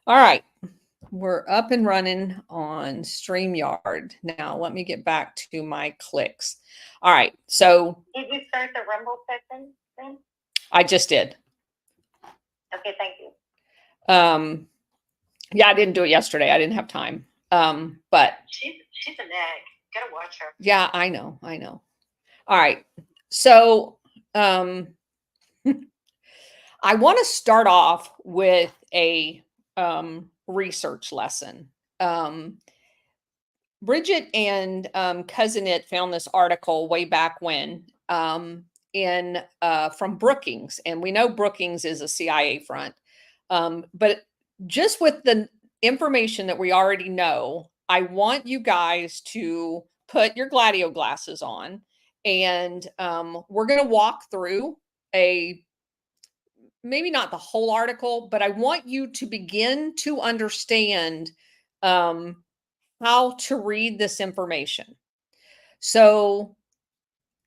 All right. We're up and running on StreamYard. Now, let me get back to my clicks. All right. So, Did you start the Rumble session then? I just did. Okay, thank you. Yeah, I didn't do it yesterday. I didn't have time. But she's an egg. Gotta watch her. Yeah, I know. All right. So, I want to start off with a research lesson. Bridget and Cousin It found this article way back when in from Brookings, and we know Brookings is a CIA front. But just with the information that we already know, I want you guys to put your Gladio glasses on, and we're going to walk through a maybe not the whole article, but I want you to begin to understand how to read this information. So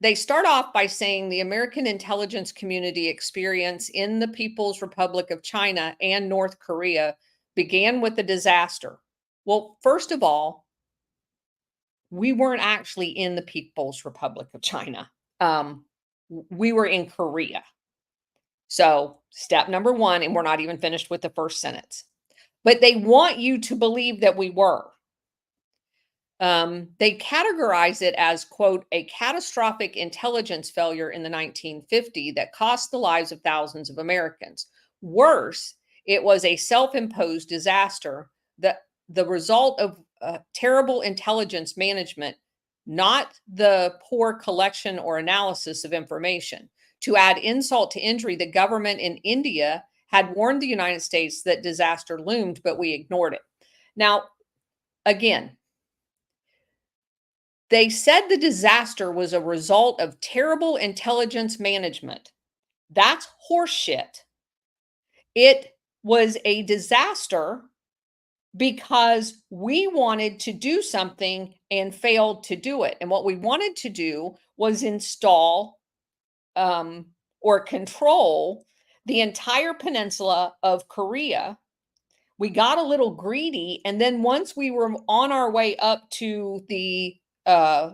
they start off by saying the American intelligence community experience in the People's Republic of China and North Korea began with a disaster. Well, first of all, we weren't actually in the People's Republic of China. We were in Korea. So, step number one, and we're not even finished with the first sentence. But they want you to believe that we were. They categorize it as, quote, a catastrophic intelligence failure in the 1950s that cost the lives of thousands of Americans. Worse, it was a self-imposed disaster, the result of terrible intelligence management, not the poor collection or analysis of information. To add insult to injury, the government in India had warned the United States that disaster loomed, but we ignored it. Now, again, they said the disaster was a result of terrible intelligence management. That's horseshit. It was a disaster because we wanted to do something and failed to do it. And what we wanted to do was install or control the entire peninsula of Korea. We got a little greedy. And then once we were on our way up to the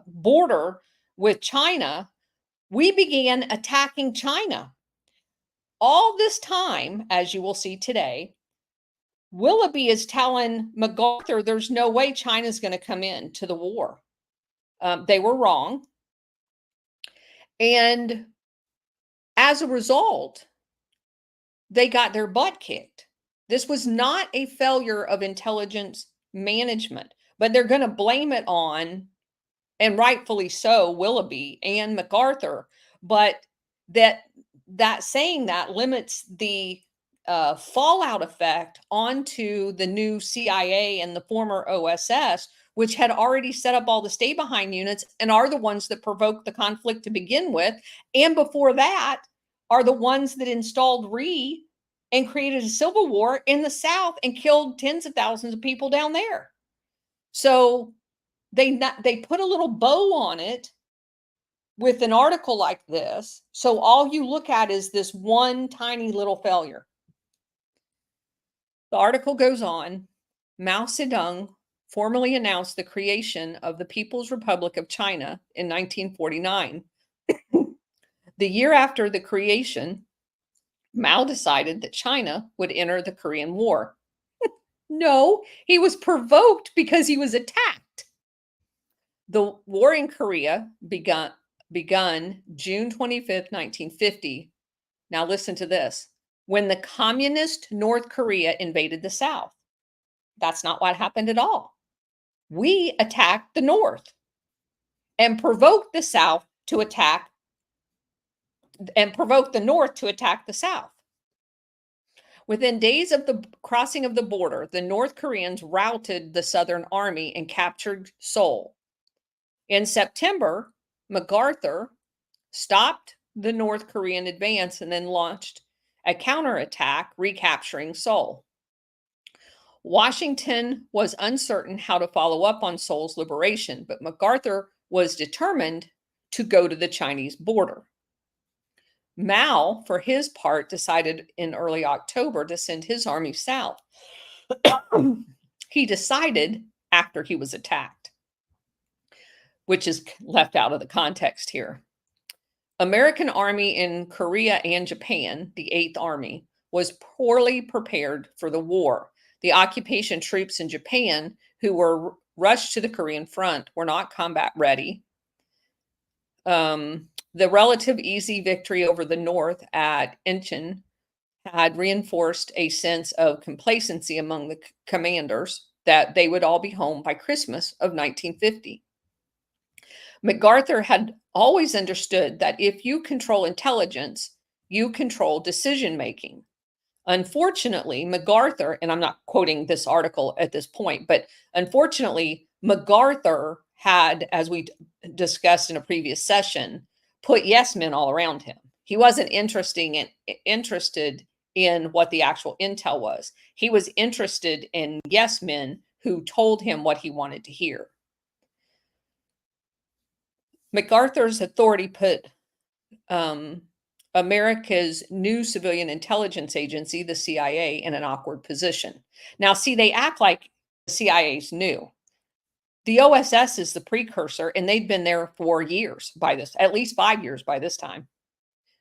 border with China, we began attacking China. All this time, as you will see today, Willoughby is telling MacArthur there's no way China's going to come in to the war. They were wrong. And as a result, they got their butt kicked. This was not a failure of intelligence management, but they're going to blame it on, and rightfully so, Willoughby and MacArthur. But that saying that limits the fallout effect onto the new CIA and the former OSS, which had already set up all the stay behind units and are the ones that provoked the conflict to begin with. And before that, are the ones that installed Rhee and created a civil war in the South and killed tens of thousands of people down there. So they put a little bow on it with an article like this. So all you look at is this one tiny little failure. The article goes on. Mao Zedong formally announced the creation of the People's Republic of China in 1949. The year after the creation, Mao decided that China would enter the Korean War. No, he was provoked because he was attacked. The war in Korea begun June 25th, 1950. Now listen to this. When the communist North Korea invaded the South. That's not what happened at all. We attacked the North and provoked the South to attack and provoked the North to attack the South. Within days of the crossing of the border, the North Koreans routed the Southern Army and captured Seoul. In September, MacArthur stopped the North Korean advance and then launched a counterattack, recapturing Seoul. Washington was uncertain how to follow up on Seoul's liberation, but MacArthur was determined to go to the Chinese border. Mao, for his part, decided in early October to send his army south. He decided after he was attacked, which is left out of the context here. American army in Korea and Japan, the 8th Army, was poorly prepared for the war. The occupation troops in Japan, who were rushed to the Korean front, were not combat ready. The relative easy victory over the North at Incheon had reinforced a sense of complacency among the commanders that they would all be home by Christmas of 1950. MacArthur had always understood that if you control intelligence, you control decision making. Unfortunately, MacArthur, and I'm not quoting this article at this point, but unfortunately, MacArthur had, as we discussed in a previous session, put yes men all around him. He wasn't interested in what the actual intel was. He was interested in yes men who told him what he wanted to hear. MacArthur's authority put America's new civilian intelligence agency, the CIA, in an awkward position. Now, see, they act like the CIA's new. The OSS is the precursor, and they'd been there for years by this, at least 5 years by this time.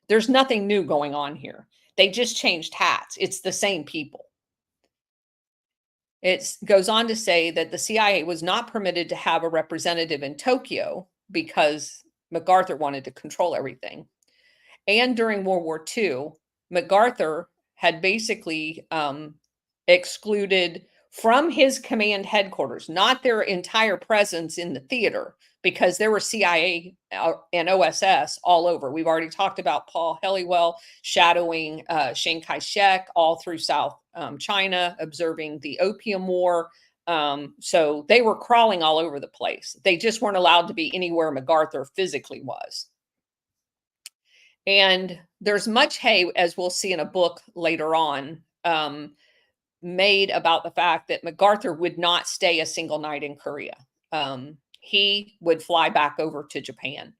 There's nothing new going on here. They just changed hats. It's the same people. It goes on to say that the CIA was not permitted to have a representative in Tokyo because MacArthur wanted to control everything. And during World War II, MacArthur had basically excluded from his command headquarters, not their entire presence in the theater, because there were CIA and OSS all over. We've already talked about Paul Helliwell shadowing Chiang Kai-shek all through South China, observing the Opium War. So they were crawling all over the place. They just weren't allowed to be anywhere MacArthur physically was. And there's much hay, as we'll see in a book later on, made about the fact that MacArthur would not stay a single night in Korea. He would fly back over to Japan,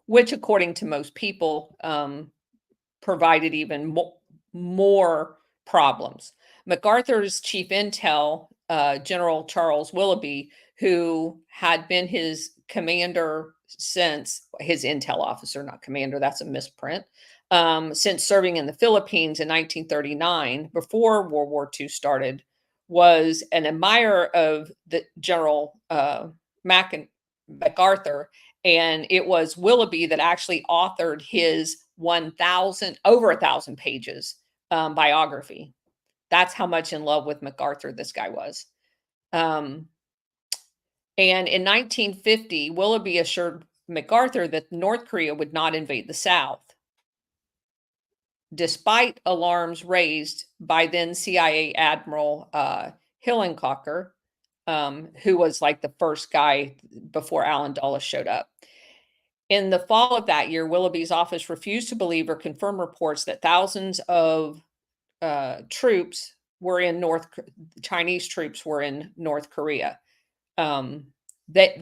which, according to most people, provided even more problems. MacArthur's chief intel, General Charles Willoughby, who had been his commander since his intel officer, not commander, that's a misprint, since serving in the Philippines in 1939, before World War II started, was an admirer of the General MacArthur, and it was Willoughby that actually authored his over 1,000 pages biography. That's how much in love with MacArthur this guy was. And in 1950, Willoughby assured MacArthur that North Korea would not invade the South, despite alarms raised by then CIA Admiral Hillenkotter, who was like the first guy before Allen Dulles showed up. In the fall of that year, Willoughby's office refused to believe or confirm reports that thousands of troops were in Chinese troops were in North Korea. That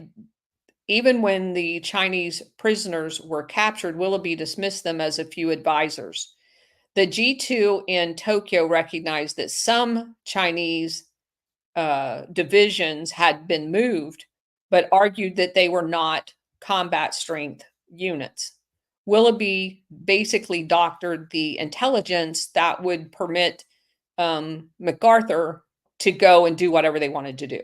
even when the Chinese prisoners were captured, Willoughby dismissed them as a few advisors. The G2 in Tokyo recognized that some Chinese divisions had been moved, but argued that they were not combat strength units. Willoughby basically doctored the intelligence that would permit MacArthur to go and do whatever they wanted to do.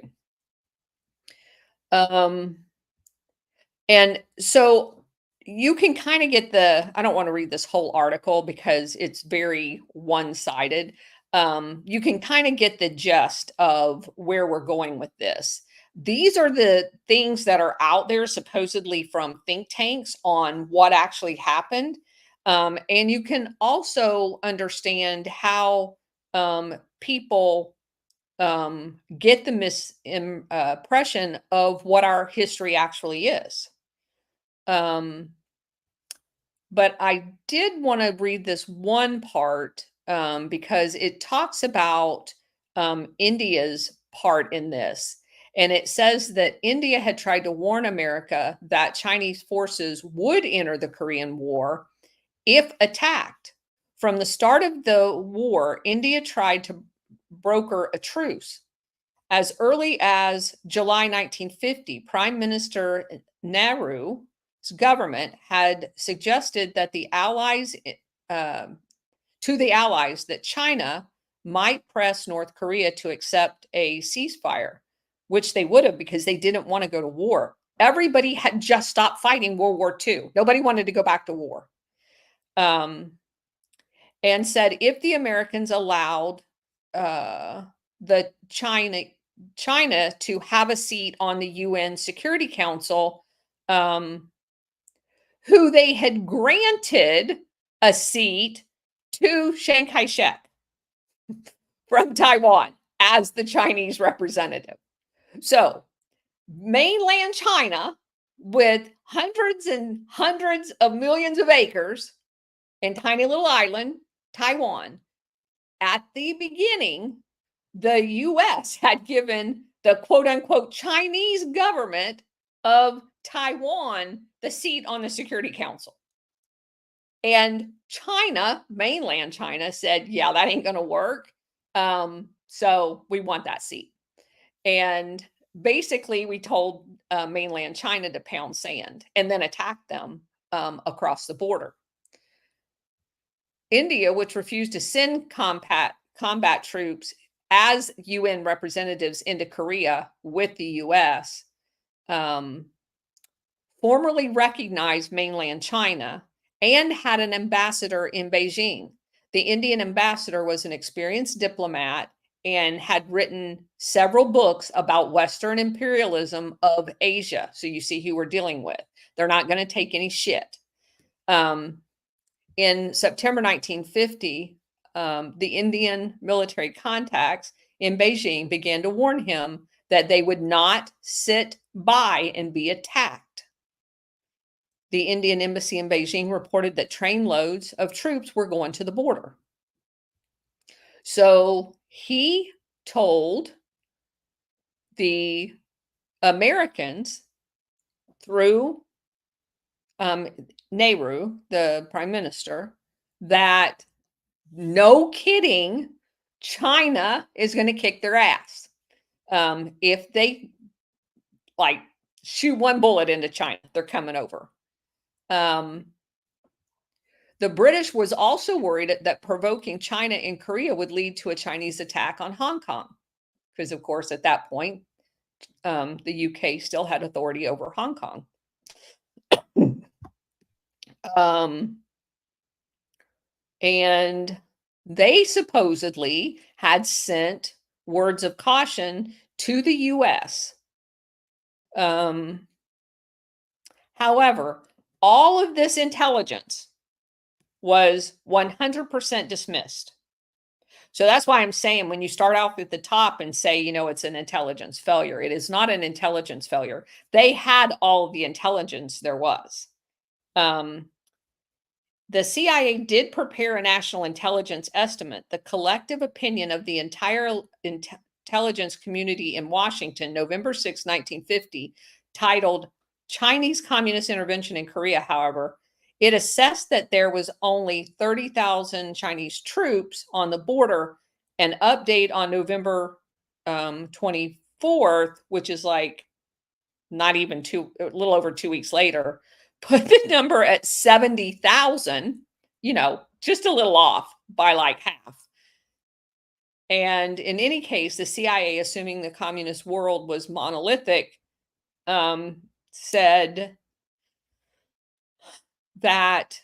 And so you can kind of get I don't want to read this whole article because it's very one-sided. You can kind of get the gist of where we're going with this. These are the things that are out there supposedly from think tanks on what actually happened. And you can also understand how people get the misimpression of what our history actually is. But I did want to read this one part because it talks about India's part in this. And it says that India had tried to warn America that Chinese forces would enter the Korean War if attacked. From the start of the war, India tried to broker a truce. As early as July 1950, Prime Minister Nehru's government had suggested that the Allies, to the Allies, that China might press North Korea to accept a ceasefire, which they would have because they didn't want to go to war. Everybody had just stopped fighting World War II. Nobody wanted to go back to war. And said if the Americans allowed the China to have a seat on the UN Security Council, who they had granted a seat to Chiang Kai-shek from Taiwan as the Chinese representative. So mainland China, with hundreds and hundreds of millions of acres and tiny little island, Taiwan, at the beginning, the US had given the quote unquote Chinese government of Taiwan the seat on the Security Council. And China, mainland China, said, yeah, that ain't going to work. So we want that seat. And basically, we told mainland China to pound sand and then attack them across the border. India, which refused to send combat troops as UN representatives into Korea with the US, formally recognized mainland China and had an ambassador in Beijing. The Indian ambassador was an experienced diplomat and had written several books about Western imperialism of Asia. So you see who we're dealing with. They're not going to take any shit. In September 1950, the Indian military contacts in Beijing began to warn him that they would not sit by and be attacked. The Indian embassy in Beijing reported that trainloads of troops were going to the border. So he told the Americans through Nehru, the prime minister, that no kidding, China is going to kick their ass. If they like shoot one bullet into China, they're coming over. The British was also worried that provoking China in Korea would lead to a Chinese attack on Hong Kong. Because, of course, at that point, the UK still had authority over Hong Kong. And they supposedly had sent words of caution to the US. However, all of this intelligence was 100% dismissed. So that's why I'm saying when you start off at the top and say, you know, it's an intelligence failure, it is not an intelligence failure. They had all the intelligence there was. The CIA did prepare a national intelligence estimate, the collective opinion of the entire intelligence community in Washington, November 6, 1950, titled Chinese Communist Intervention in Korea. However, it assessed that there was only 30,000 Chinese troops on the border. An update on November 24th, which is like not even a little over 2 weeks later, put the number at 70,000, you know, just a little off by like half. And in any case, the CIA, assuming the communist world was monolithic, said that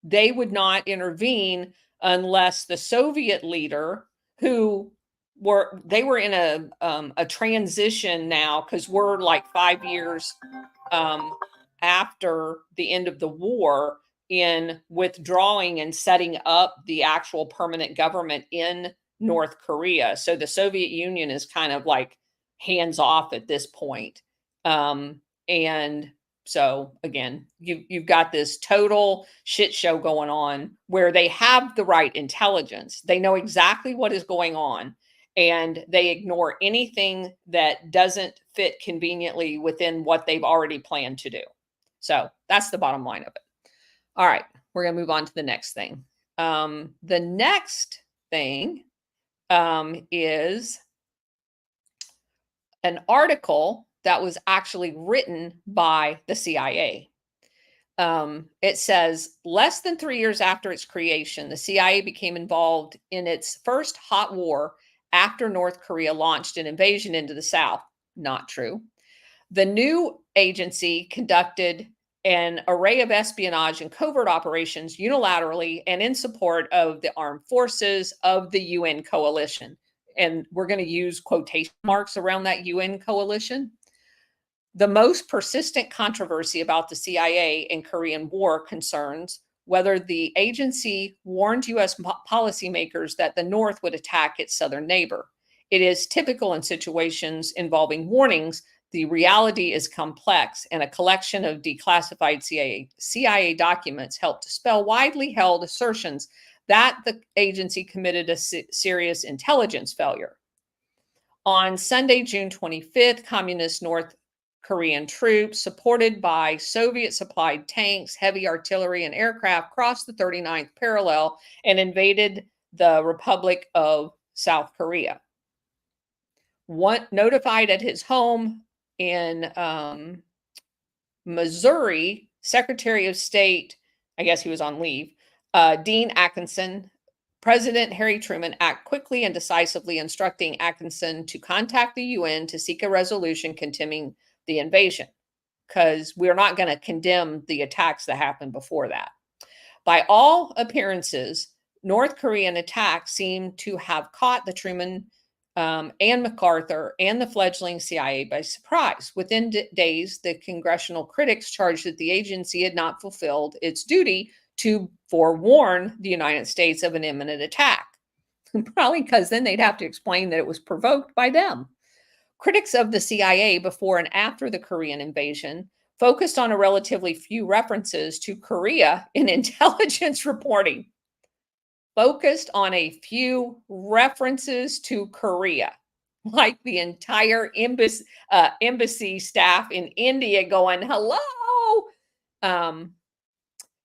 they would not intervene unless the Soviet leader, who were in a transition now, because we're like 5 years after the end of the war, in withdrawing and setting up the actual permanent government in North Korea. So the Soviet Union is kind of like hands off at this point. And so again, you've got this total shit show going on where they have the right intelligence. They know exactly what is going on. and they ignore anything that doesn't fit conveniently within what they've already planned to do. So that's the bottom line of it. All right, we're going to move on to the next thing. The next thing is an article that was actually written by the CIA. It says less than 3 years after its creation, the CIA became involved in its first hot war after North Korea launched an invasion into the South. Not true. The new agency conducted an array of espionage and covert operations unilaterally and in support of the armed forces of the UN coalition. And we're going to use quotation marks around that UN coalition. The most persistent controversy about the CIA and Korean War concerns whether the agency warned U.S. policymakers that the North would attack its southern neighbor. It is typical in situations involving warnings. The reality is complex, and a collection of declassified CIA documents help to spell widely held assertions that the agency committed a serious intelligence failure. On Sunday, June 25th, Communist North Korean troops, supported by Soviet-supplied tanks, heavy artillery, and aircraft, crossed the 39th parallel and invaded the Republic of South Korea. Notified at his home in Missouri, Secretary of State, I guess he was on leave, Dean Atkinson, President Harry Truman acted quickly and decisively, instructing Atkinson to contact the UN to seek a resolution condemning the invasion, because we're not going to condemn the attacks that happened before that. By all appearances, North Korean attacks seem to have caught the Truman and MacArthur and the fledgling CIA by surprise. Within days, the congressional critics charged that the agency had not fulfilled its duty to forewarn the United States of an imminent attack. Probably because then they'd have to explain that it was provoked by them. Critics of the CIA before and after the Korean invasion focused on a relatively few references to Korea in intelligence reporting. Focused on a few references to Korea, like the entire embassy staff in India going, hello.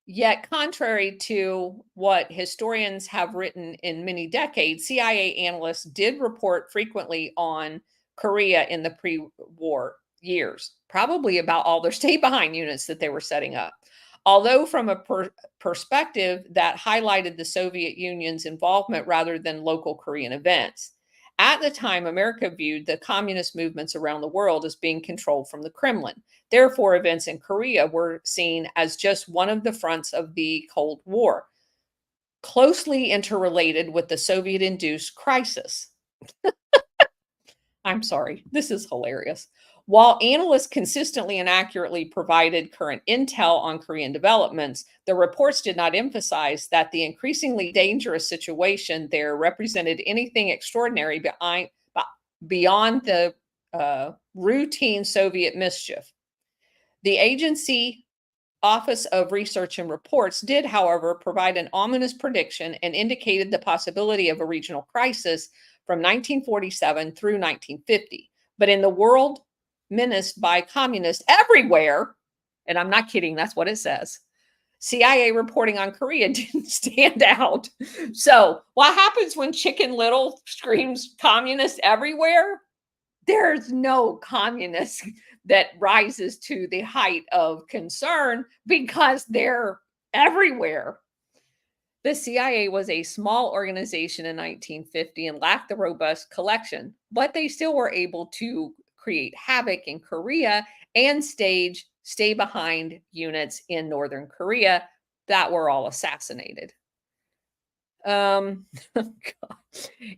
Yet, contrary to what historians have written in many decades, CIA analysts did report frequently on Korea in the pre-war years, probably about all their stay-behind units that they were setting up. Although from a perspective that highlighted the Soviet Union's involvement rather than local Korean events. At the time, America viewed the communist movements around the world as being controlled from the Kremlin. Therefore, events in Korea were seen as just one of the fronts of the Cold War, closely interrelated with the Soviet-induced crisis. I'm sorry, this is hilarious. While analysts consistently and accurately provided current intel on Korean developments, the reports did not emphasize that the increasingly dangerous situation there represented anything extraordinary beyond the routine Soviet mischief. The agency Office of Research and Reports did, however, provide an ominous prediction and indicated the possibility of a regional crisis from 1947 through 1950. But in the world menaced by communists everywhere, and I'm not kidding, that's what it says, CIA reporting on Korea didn't stand out. So what happens when Chicken Little screams communist everywhere? There's no communist that rises to the height of concern because they're everywhere. The CIA was a small organization in 1950 and lacked the robust collection, but they still were able to create havoc in Korea and stage stay-behind units in Northern Korea that were all assassinated.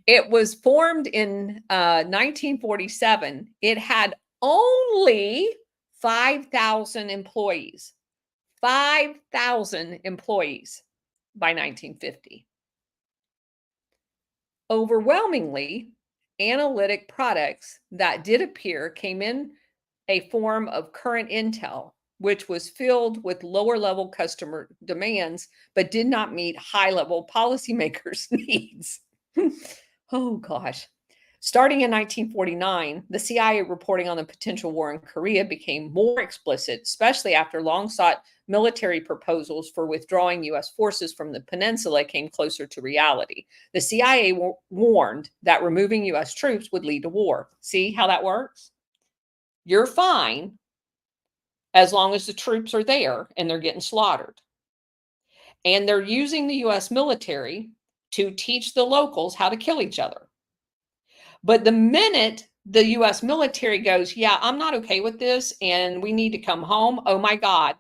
It was formed in 1947. It had only 5,000 employees. 5,000 employees by 1950. Overwhelmingly, analytic products that did appear came in a form of current intel, which was filled with lower level customer demands, but did not meet high level policymakers' needs. Oh gosh. Starting in 1949, the CIA reporting on the potential war in Korea became more explicit, especially after long-sought military proposals for withdrawing U.S. forces from the peninsula came closer to reality. The CIA warned that removing U.S. troops would lead to war. See how that works? You're fine as long as the troops are there and they're getting slaughtered. And they're using the U.S. military to teach the locals how to kill each other. But the minute the US military goes, yeah, I'm not okay with this and we need to come home, oh my God,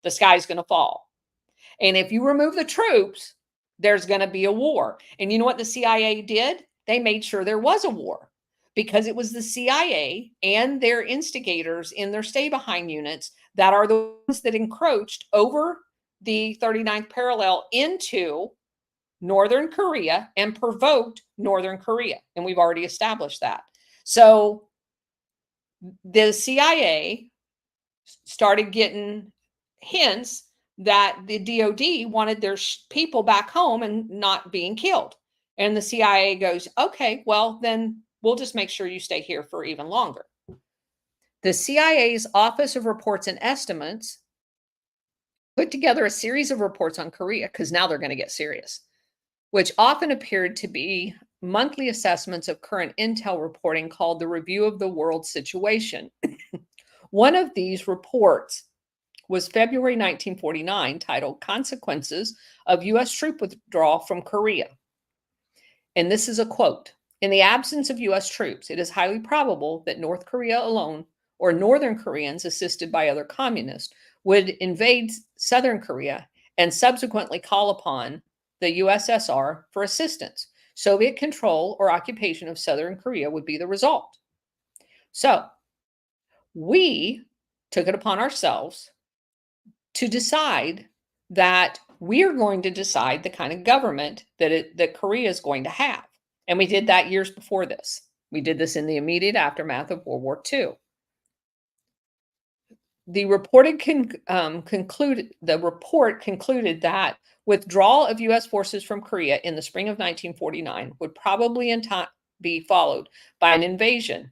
the sky's going to fall. And if you remove the troops, there's going to be a war. And you know what the CIA did? They made sure there was a war because it was the CIA and their instigators in their stay behind units that are the ones that encroached over the 39th parallel into Northern Korea and provoked Northern Korea. And we've already established that. So the CIA started getting hints that the DOD wanted their people back home and not being killed. And the CIA goes, okay, well, then we'll just make sure you stay here for even longer. The CIA's Office of Reports and Estimates put together a series of reports on Korea because now they're going to get serious, which often appeared to be monthly assessments of current intel reporting called the Review of the World Situation. One of these reports was February 1949, titled Consequences of U.S. Troop Withdrawal from Korea. And this is a quote. In the absence of U.S. troops, it is highly probable that North Korea alone, or Northern Koreans assisted by other communists, would invade Southern Korea and subsequently call upon the USSR for assistance. Soviet control or occupation of Southern Korea would be the result. So we took it upon ourselves to decide that we are going to decide the kind of government that Korea is going to have. And we did that years before this. We did this in the immediate aftermath of World War II. The report concluded that withdrawal of U.S. forces from Korea in the spring of 1949 would probably in time be followed by an invasion,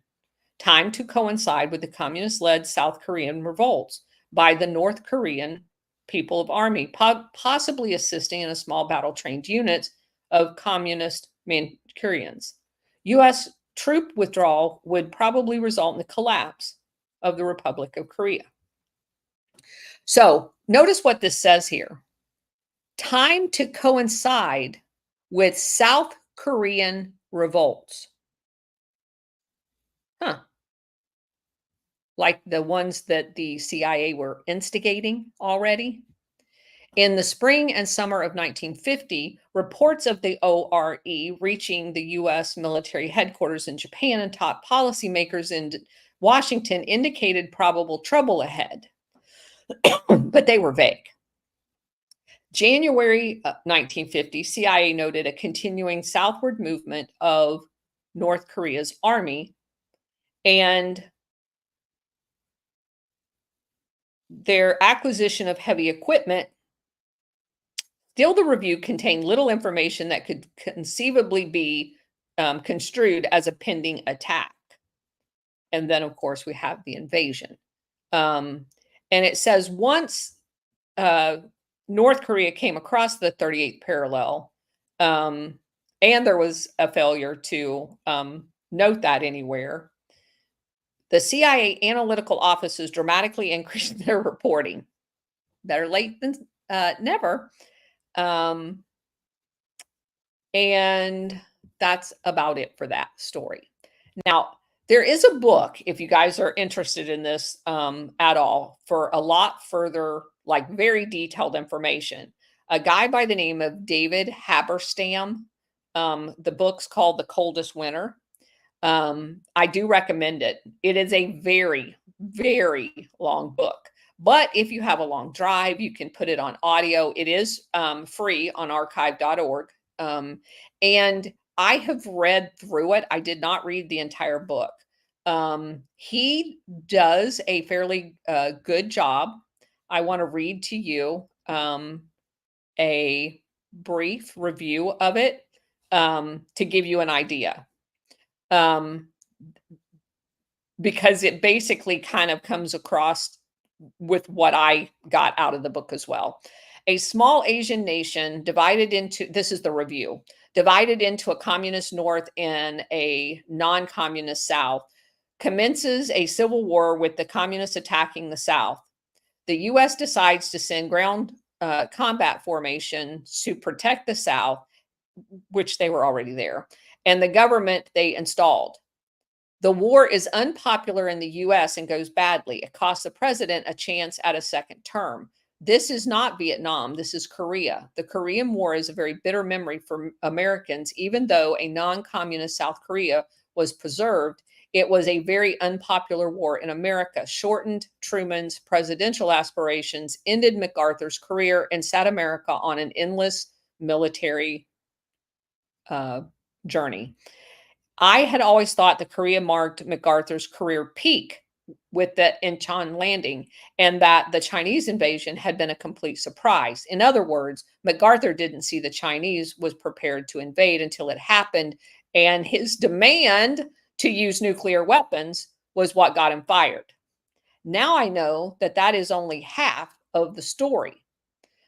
timed to coincide with the communist-led South Korean revolts by the North Korean People Army, possibly assisting in a small battle-trained unit of communist Manchurians. U.S. troop withdrawal would probably result in the collapse of the Republic of Korea. So notice what this says here. Time to coincide with South Korean revolts. Huh. Like the ones that the CIA were instigating already. In the spring and summer of 1950, reports of the ORE reaching the U.S. military headquarters in Japan and top policymakers in Washington indicated probable trouble ahead, but they were vague. January 1950, CIA noted a continuing southward movement of North Korea's army, and their acquisition of heavy equipment. Still, the review contained little information that could conceivably be construed as a pending attack. And then, of course, we have the invasion. And it says once North Korea came across the 38th parallel, and there was a failure to note that anywhere, the CIA analytical offices dramatically increased their reporting. Better late than never. And that's about it for that story. Now, there is a book, if you guys are interested in this at all, for a lot further, like very detailed information. A guy by the name of David Haberstam. The book's called The Coldest Winter. I do recommend it. It is a very, very long book. But if you have a long drive, you can put it on audio. It is free on archive.org. And I have read through it. I did not read the entire book. He does a fairly good job. I want to read to you a brief review of it to give you an idea. because it basically kind of comes across with what I got out of the book as well. A small Asian nation divided into, this is the review, divided into a communist North and a non-communist South, commences a civil war with the communists attacking the South. The U.S. decides to send ground combat formations to protect the South, which they were already there, and the government they installed. The war is unpopular in the US and goes badly. It costs the president a chance at a second term. This is not Vietnam. This is Korea. The Korean War is a very bitter memory for Americans, even though a non communist South Korea was preserved. It was a very unpopular war in America, shortened Truman's presidential aspirations, ended MacArthur's career, and set America on an endless military journey. I had always thought that Korea marked MacArthur's career peak with the Incheon landing, and that the Chinese invasion had been a complete surprise. In other words, MacArthur didn't see the Chinese was prepared to invade until it happened, and his demand to use nuclear weapons was what got him fired. Now I know that that is only half of the story.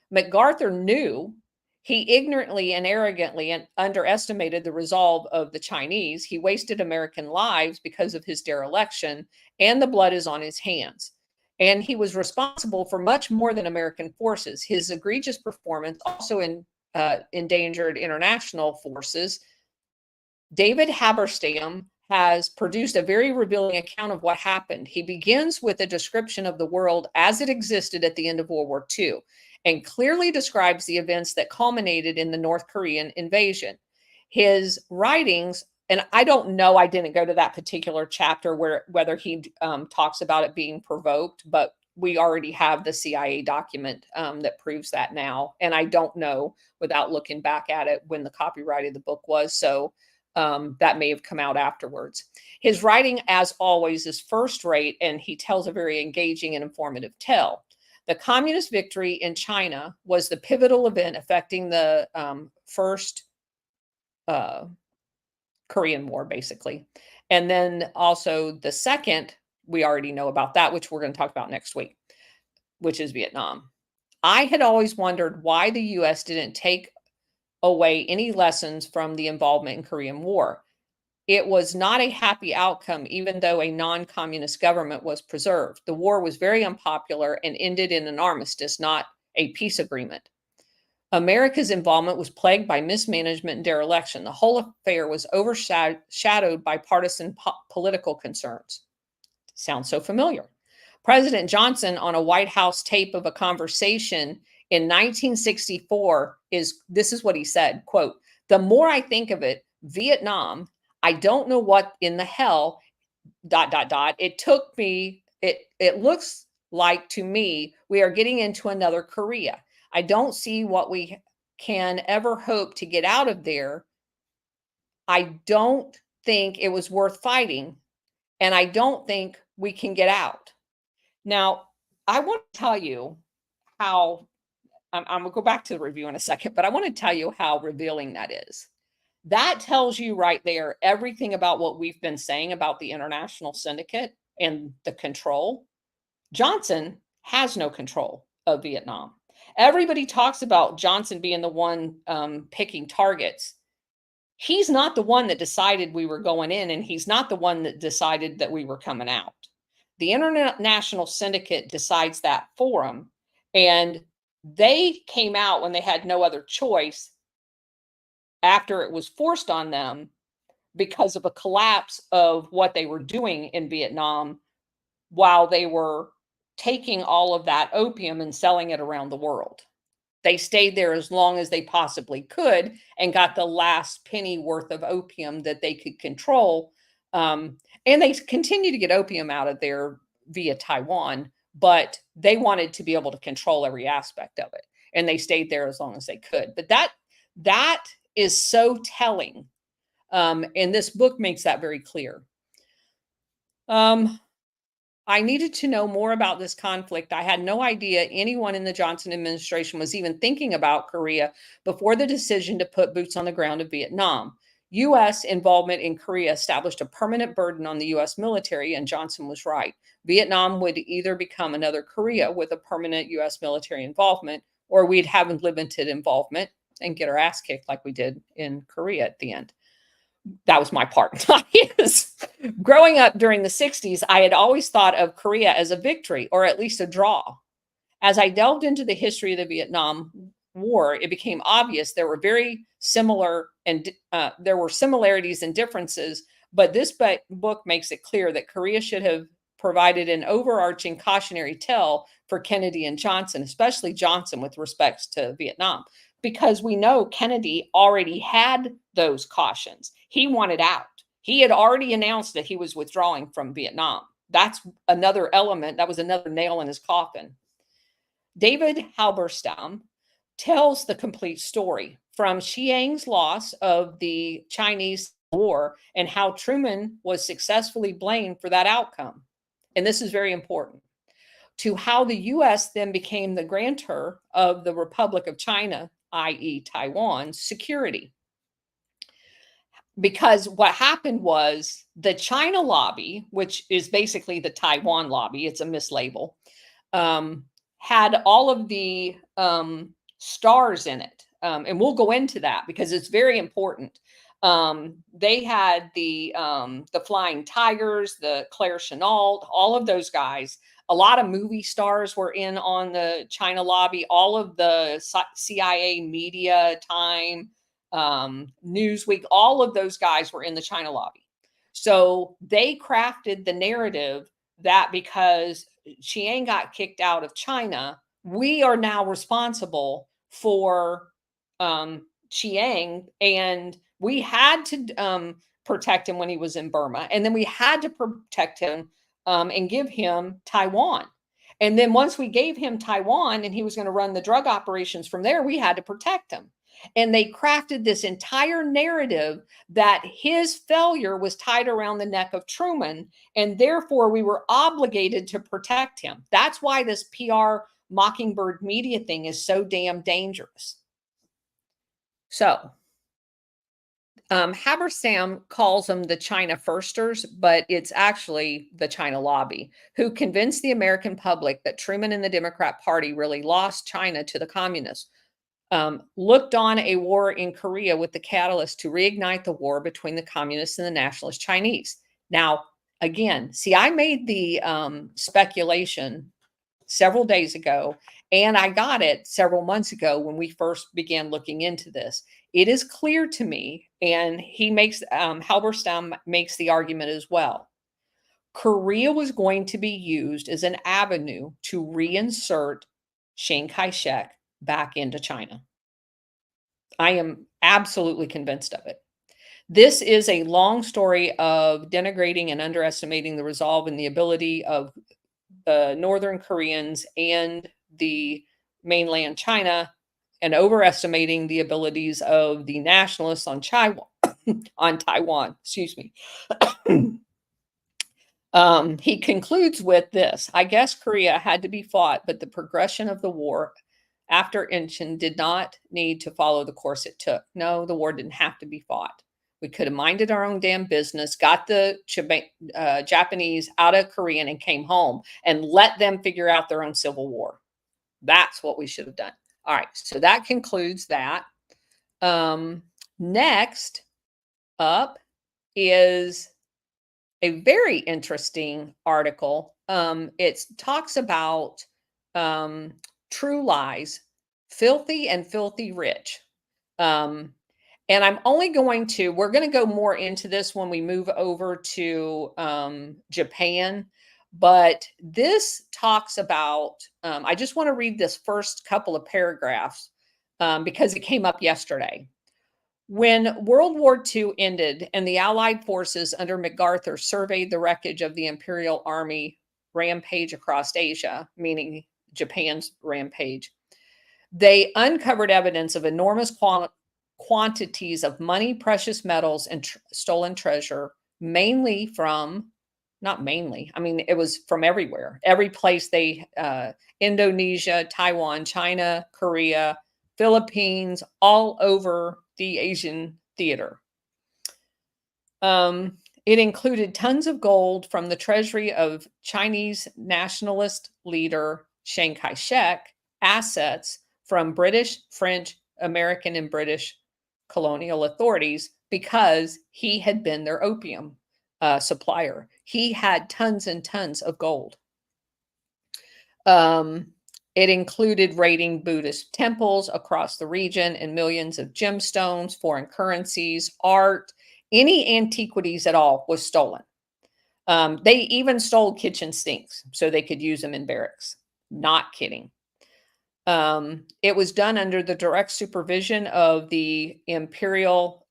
MacArthur knew. He ignorantly and arrogantly underestimated the resolve of the Chinese. He wasted American lives because of his dereliction, and the blood is on his hands. And he was responsible for much more than American forces. His egregious performance also endangered international forces. David Haberstam has produced a very revealing account of what happened. He begins with a description of the world as it existed at the end of World War II, and clearly describes the events that culminated in the North Korean invasion. His writings, and I don't know, I didn't go to that particular chapter whether he talks about it being provoked, but we already have the CIA document that proves that now. And I don't know, without looking back at it, when the copyright of the book was. So that may have come out afterwards. His writing, as always, is first rate, and he tells a very engaging and informative tale. The communist victory in China was the pivotal event affecting the first Korean War, basically. And then also the second, we already know about that, which we're going to talk about next week, which is Vietnam. I had always wondered why the U.S. didn't take away any lessons from the involvement in Korean War. It was not a happy outcome, even though a non-communist government was preserved. The war was very unpopular and ended in an armistice, not a peace agreement. America's involvement was plagued by mismanagement and dereliction. The whole affair was overshadowed by partisan political concerns. Sounds so familiar. President Johnson, on a White House tape of a conversation in 1964, this is what he said, quote, "The more I think of it, Vietnam, I don't know what in the hell, ... It took me, it looks like to me, we are getting into another Korea. I don't see what we can ever hope to get out of there. I don't think it was worth fighting, and I don't think we can get out." Now, I want to tell you how, I'm going to go back to the review in a second, but I want to tell you how revealing that is. That tells you right there everything about what we've been saying about the international syndicate and the control. Johnson has no control of Vietnam. Everybody talks about Johnson being the one picking targets. He's not the one that decided we were going in, and he's not the one that decided that we were coming out. The international syndicate decides that for him, and they came out when they had no other choice after it was forced on them because of a collapse of what they were doing in Vietnam while they were taking all of that opium and selling it around the world. They stayed there as long as they possibly could and got the last penny worth of opium that they could control. And they continue to get opium out of there via Taiwan, but they wanted to be able to control every aspect of it. And they stayed there as long as they could. But that is so telling. And this book makes that very clear. I needed to know more about this conflict. I had no idea anyone in the Johnson administration was even thinking about Korea before the decision to put boots on the ground in Vietnam. U.S. involvement in Korea established a permanent burden on the U.S. military, and Johnson was right. Vietnam would either become another Korea with a permanent U.S. military involvement, or we'd have limited involvement and get our ass kicked like we did in Korea at the end. That was my part. Growing up during the 60s, I had always thought of Korea as a victory or at least a draw. As I delved into the history of the Vietnam War, it became obvious there were very similar and there were similarities and differences, but this book makes it clear that Korea should have provided an overarching cautionary tale for Kennedy and Johnson, especially Johnson with respects to Vietnam, because we know Kennedy already had those cautions. He wanted out. He had already announced that he was withdrawing from Vietnam. That's another element. That was another nail in his coffin. David Halberstam tells the complete story from Chiang's loss of the Chinese War and how Truman was successfully blamed for that outcome. And this is very important, to how the U.S. then became the grantor of the Republic of China, i.e. Taiwan's security. Because what happened was the China lobby, which is basically the Taiwan lobby, it's a mislabel, had all of the stars in it. And we'll go into that because it's very important. They had the Flying Tigers, the Claire Chenault, all of those guys. A lot of movie stars were in on the China lobby. All of the CIA media, Time, Newsweek, all of those guys were in the China lobby. So they crafted the narrative that because Chiang got kicked out of China, we are now responsible for Chiang, and we had to protect him when he was in Burma, and then we had to protect him and give him Taiwan. And then once we gave him Taiwan and he was going to run the drug operations from there, we had to protect him. And they crafted this entire narrative that his failure was tied around the neck of Truman, and therefore we were obligated to protect him. That's why this PR Mockingbird media thing is so damn dangerous. So, Haberstam calls them the China Firsters, but it's actually the China lobby who convinced the American public that Truman and the Democrat Party really lost China to the communists. Looked on a war in Korea with the catalyst to reignite the war between the communists and the nationalist Chinese. Now, again, see, I made the speculation several days ago, and I got it several months ago when we first began looking into this. It is clear to me, and he makes Halberstam makes the argument as well. Korea was going to be used as an avenue to reinsert Chiang Kai-shek back into China. I am absolutely convinced of it. This is a long story of denigrating and underestimating the resolve and the ability of the Northern Koreans and the mainland China, and overestimating the abilities of the nationalists on Taiwan. Excuse me. He concludes with this: I guess Korea had to be fought, but the progression of the war after Incheon did not need to follow the course it took. No, the war didn't have to be fought. We could have minded our own damn business, got the Japanese out of Korea and came home and let them figure out their own civil war. That's what we should have done. All right, so that concludes that. Next up is a very interesting article. It talks about true lies, filthy and filthy rich. And I'm only going to, we're going to go more into this when we move over to Japan. But this talks about, I just want to read this first couple of paragraphs because it came up yesterday. When World War II ended and the Allied forces under MacArthur surveyed the wreckage of the Imperial Army rampage across Asia, meaning Japan's rampage, they uncovered evidence of enormous quantities of money, precious metals, and stolen treasure, mainly from, not mainly, I mean, it was from everywhere. Every place they, Indonesia, Taiwan, China, Korea, Philippines, all over the Asian theater. It included tons of gold from the treasury of Chinese nationalist leader Chiang Kai-shek, assets from British, French, American, and British colonial authorities because he had been their opium supplier. He had tons and tons of gold. Um, it included raiding Buddhist temples across the region and millions of gemstones, foreign currencies, art, any antiquities at all was stolen. They even stole kitchen sinks so they could use them in barracks. Not kidding. It was done under the direct supervision of the imperial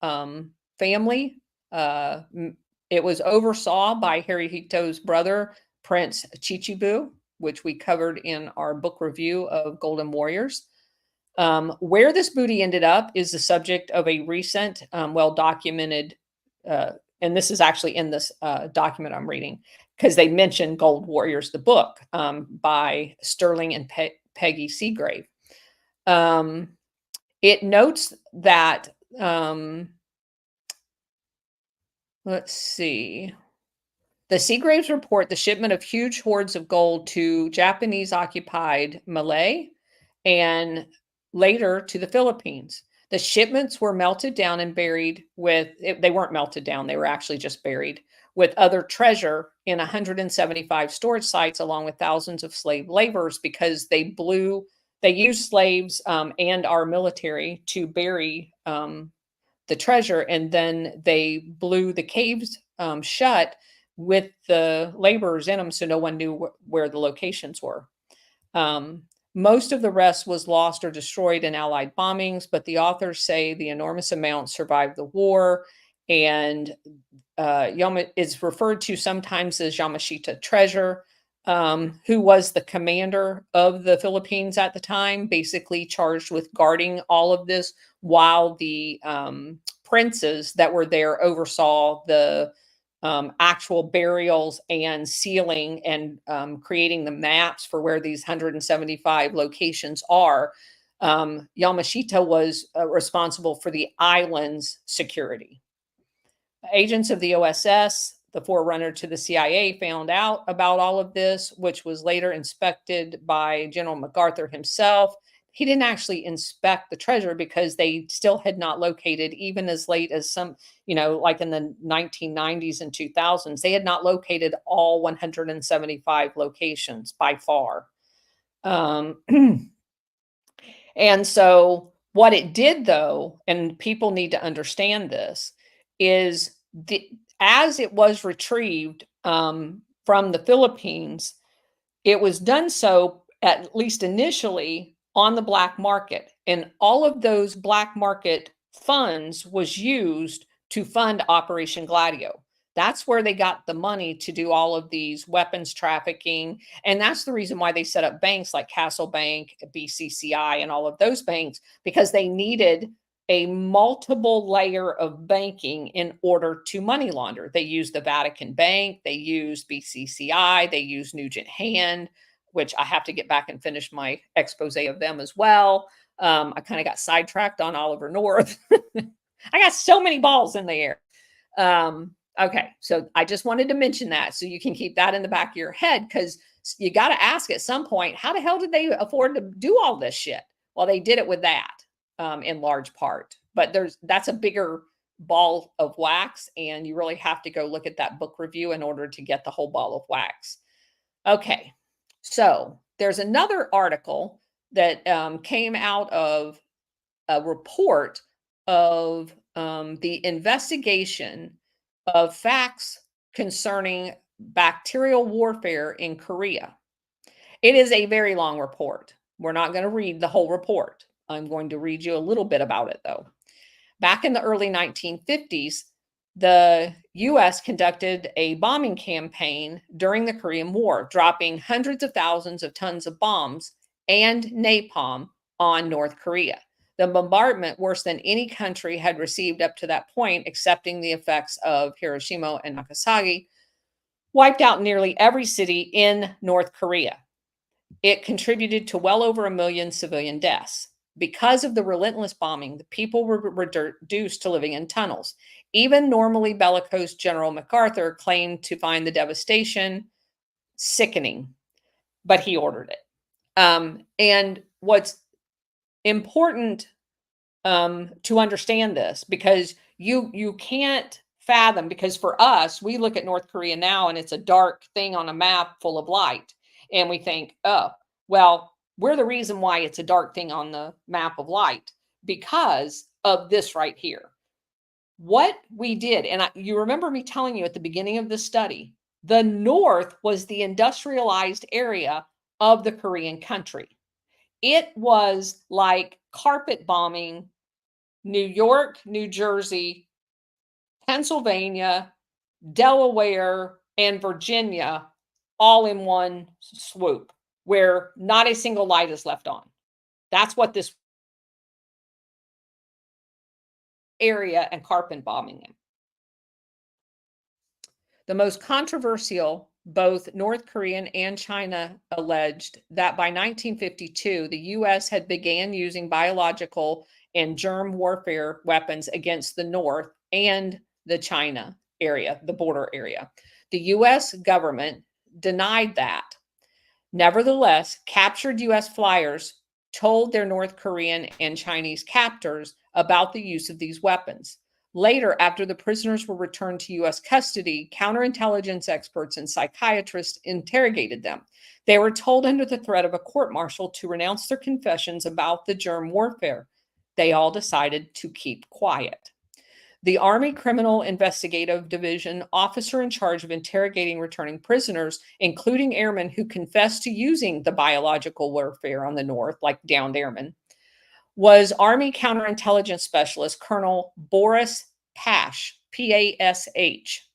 family. It was oversaw by Hirohito's brother, Prince Chichibu, which we covered in our book review of Golden Warriors. Where this booty ended up is the subject of a recent, well-documented, and this is actually in this document I'm reading, because they mention Gold Warriors, the book by Sterling and Peggy Seagrave. It notes that, let's see, the Seagraves report the shipment of huge hoards of gold to Japanese-occupied Malay and later to the Philippines. The shipments were melted down and buried with, they weren't melted down, they were actually just buried with other treasure in 175 storage sites, along with thousands of slave laborers, because they used slaves and our military to bury the treasure, and then they blew the caves shut with the laborers in them, so no one knew where the locations were. Most of the rest was lost or destroyed in Allied bombings, but the authors say the enormous amount survived the war, and is referred to sometimes as Yamashita treasure, who was the commander of the Philippines at the time, basically charged with guarding all of this, while the princes that were there oversaw the actual burials and sealing and creating the maps for where these 175 locations are. Yamashita was responsible for the island's security. Agents of the OSS, the forerunner to the CIA, found out about all of this, which was later inspected by General MacArthur himself. He didn't actually inspect the treasure because they still had not located, even as late as some, like in the 1990s and 2000s, they had not located all 175 locations by far. And so what it did, though, and people need to understand this, is as it was retrieved from the Philippines, it was done so, at least initially, on the black market. And all of those black market funds was used to fund Operation Gladio. That's where they got the money to do all of these weapons trafficking. And that's the reason why they set up banks like Castle Bank, BCCI, and all of those banks, because they needed a multiple layer of banking in order to money launder. They used the Vatican Bank, they used BCCI, they used Nugent Hand, which I have to get back and finish my expose of them as well. I kind of got sidetracked on Oliver North. I got so many balls in the air. Okay, so I just wanted to mention that so you can keep that in the back of your head, because you got to ask at some point, how the hell did they afford to do all this shit? Well, they did it with that in large part, but that's a bigger ball of wax, and you really have to go look at that book review in order to get the whole ball of wax. Okay, so there's another article that came out of a report of the investigation of facts concerning bacterial warfare in Korea. It is a very long report. We're not going to read the whole report. I'm going to read you a little bit about it, though. Back in the early 1950s, the U.S. conducted a bombing campaign during the Korean War, dropping hundreds of thousands of tons of bombs and napalm on North Korea. The bombardment, worse than any country had received up to that point, excepting the effects of Hiroshima and Nagasaki, wiped out nearly every city in North Korea. It contributed to well over 1 million civilian deaths. Because of the relentless bombing, the people were reduced to living in tunnels. Even normally bellicose General MacArthur claimed to find the devastation sickening, but he ordered it. And what's important to understand this, because you can't fathom, because for us, we look at North Korea now and it's a dark thing on a map full of light, and we think, oh, well, we're the reason why it's a dark thing on the map of light, because of this right here. What we did, and you remember me telling you at the beginning of this study, the North was the industrialized area of the Korean country. It was like carpet bombing New York, New Jersey, Pennsylvania, Delaware, and Virginia all in one swoop, where not a single light is left on. That's what this area and carpet bombing in. The most controversial, both North Korean and China alleged that by 1952, the U.S. had began using biological and germ warfare weapons against the North and the China area, the border area. The U.S. government denied that. Nevertheless, captured U.S. flyers told their North Korean and Chinese captors about the use of these weapons. Later, after the prisoners were returned to U.S. custody, counterintelligence experts and psychiatrists interrogated them. They were told under the threat of a court martial to renounce their confessions about the germ warfare. They all decided to keep quiet. The Army Criminal Investigative Division officer in charge of interrogating returning prisoners, including airmen who confessed to using the biological warfare on the North, like downed airmen, was Army counterintelligence specialist Colonel Boris Pash, P-A-S-H.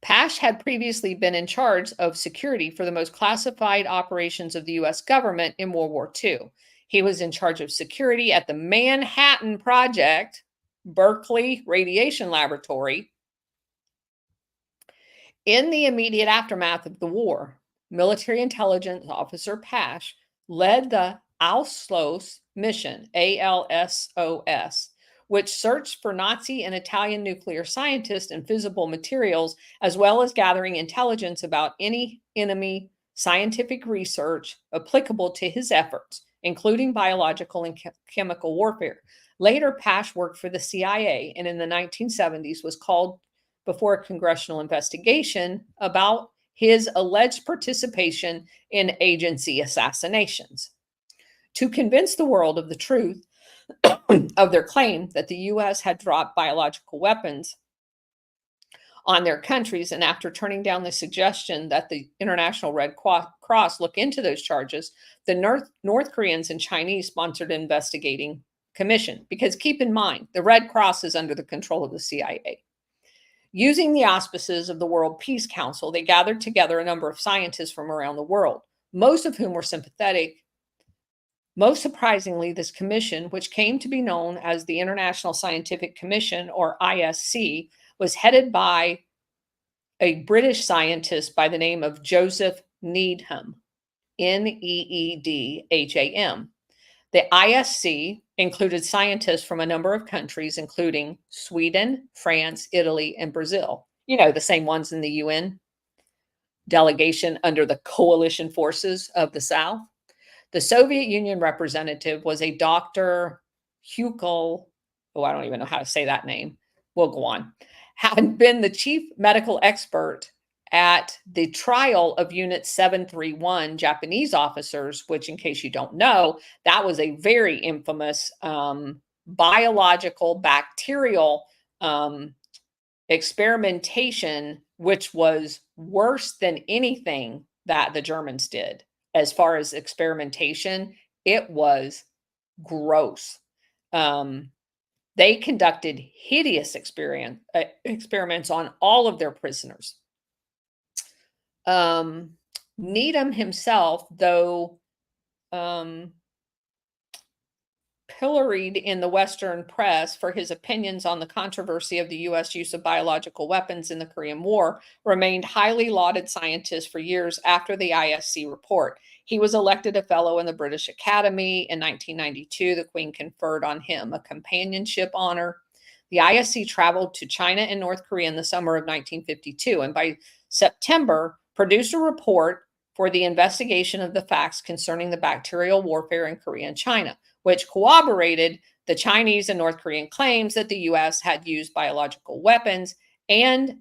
Pash had previously been in charge of security for the most classified operations of the U.S. government in World War II. He was in charge of security at the Manhattan Project, Berkeley Radiation Laboratory. In the immediate aftermath of the war, military intelligence officer Pash led the Alsos mission, ALSOS, which searched for Nazi and Italian nuclear scientists and fissile materials, as well as gathering intelligence about any enemy scientific research applicable to his efforts, including biological and chemical warfare. Later, Pash worked for the CIA and in the 1970s was called before a congressional investigation about his alleged participation in agency assassinations. To convince the world of the truth of their claim that the U.S. had dropped biological weapons on their countries, and after turning down the suggestion that the International Red Cross look into those charges, the North Koreans and Chinese sponsored an investigating commission. Because keep in mind, the Red Cross is under the control of the CIA. Using the auspices of the World Peace Council, they gathered together a number of scientists from around the world, most of whom were sympathetic. Most surprisingly, this commission, which came to be known as the International Scientific Commission, or ISC, was headed by a British scientist by the name of Joseph Needham, Needham. The ISC included scientists from a number of countries, including Sweden, France, Italy, and Brazil. You know, the same ones in the UN delegation under the coalition forces of the South. The Soviet Union representative was a Dr. Hukel. Oh, I don't even know how to say that name. We'll go on. Had been the chief medical expert at the trial of Unit 731 Japanese officers, which, in case you don't know, that was a very infamous biological, bacterial experimentation, which was worse than anything that the Germans did. As far as experimentation, it was gross. They conducted hideous experiments on all of their prisoners. Needham himself, though pilloried in the Western press for his opinions on the controversy of the U.S. use of biological weapons in the Korean War, remained highly lauded scientist for years after the ISC report. He was elected a fellow in the British Academy. In 1992, the Queen conferred on him a companionship honor. The ISC traveled to China and North Korea in the summer of 1952, and by September, produced a report for the investigation of the facts concerning the bacterial warfare in Korea and China, which corroborated the Chinese and North Korean claims that the U.S. had used biological weapons and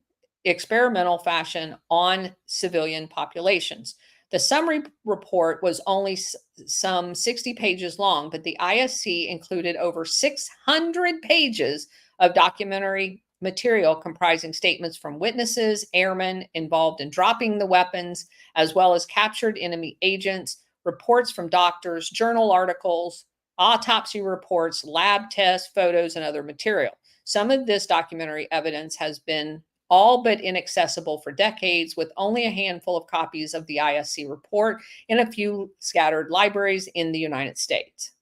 experimental fashion on civilian populations. The summary report was only some 60 pages long, but the ISC included over 600 pages of documentary material comprising statements from witnesses, airmen involved in dropping the weapons, as well as captured enemy agents, reports from doctors, journal articles, autopsy reports, lab tests, photos, and other material. Some of this documentary evidence has been all but inaccessible for decades, with only a handful of copies of the ISC report in a few scattered libraries in the United States.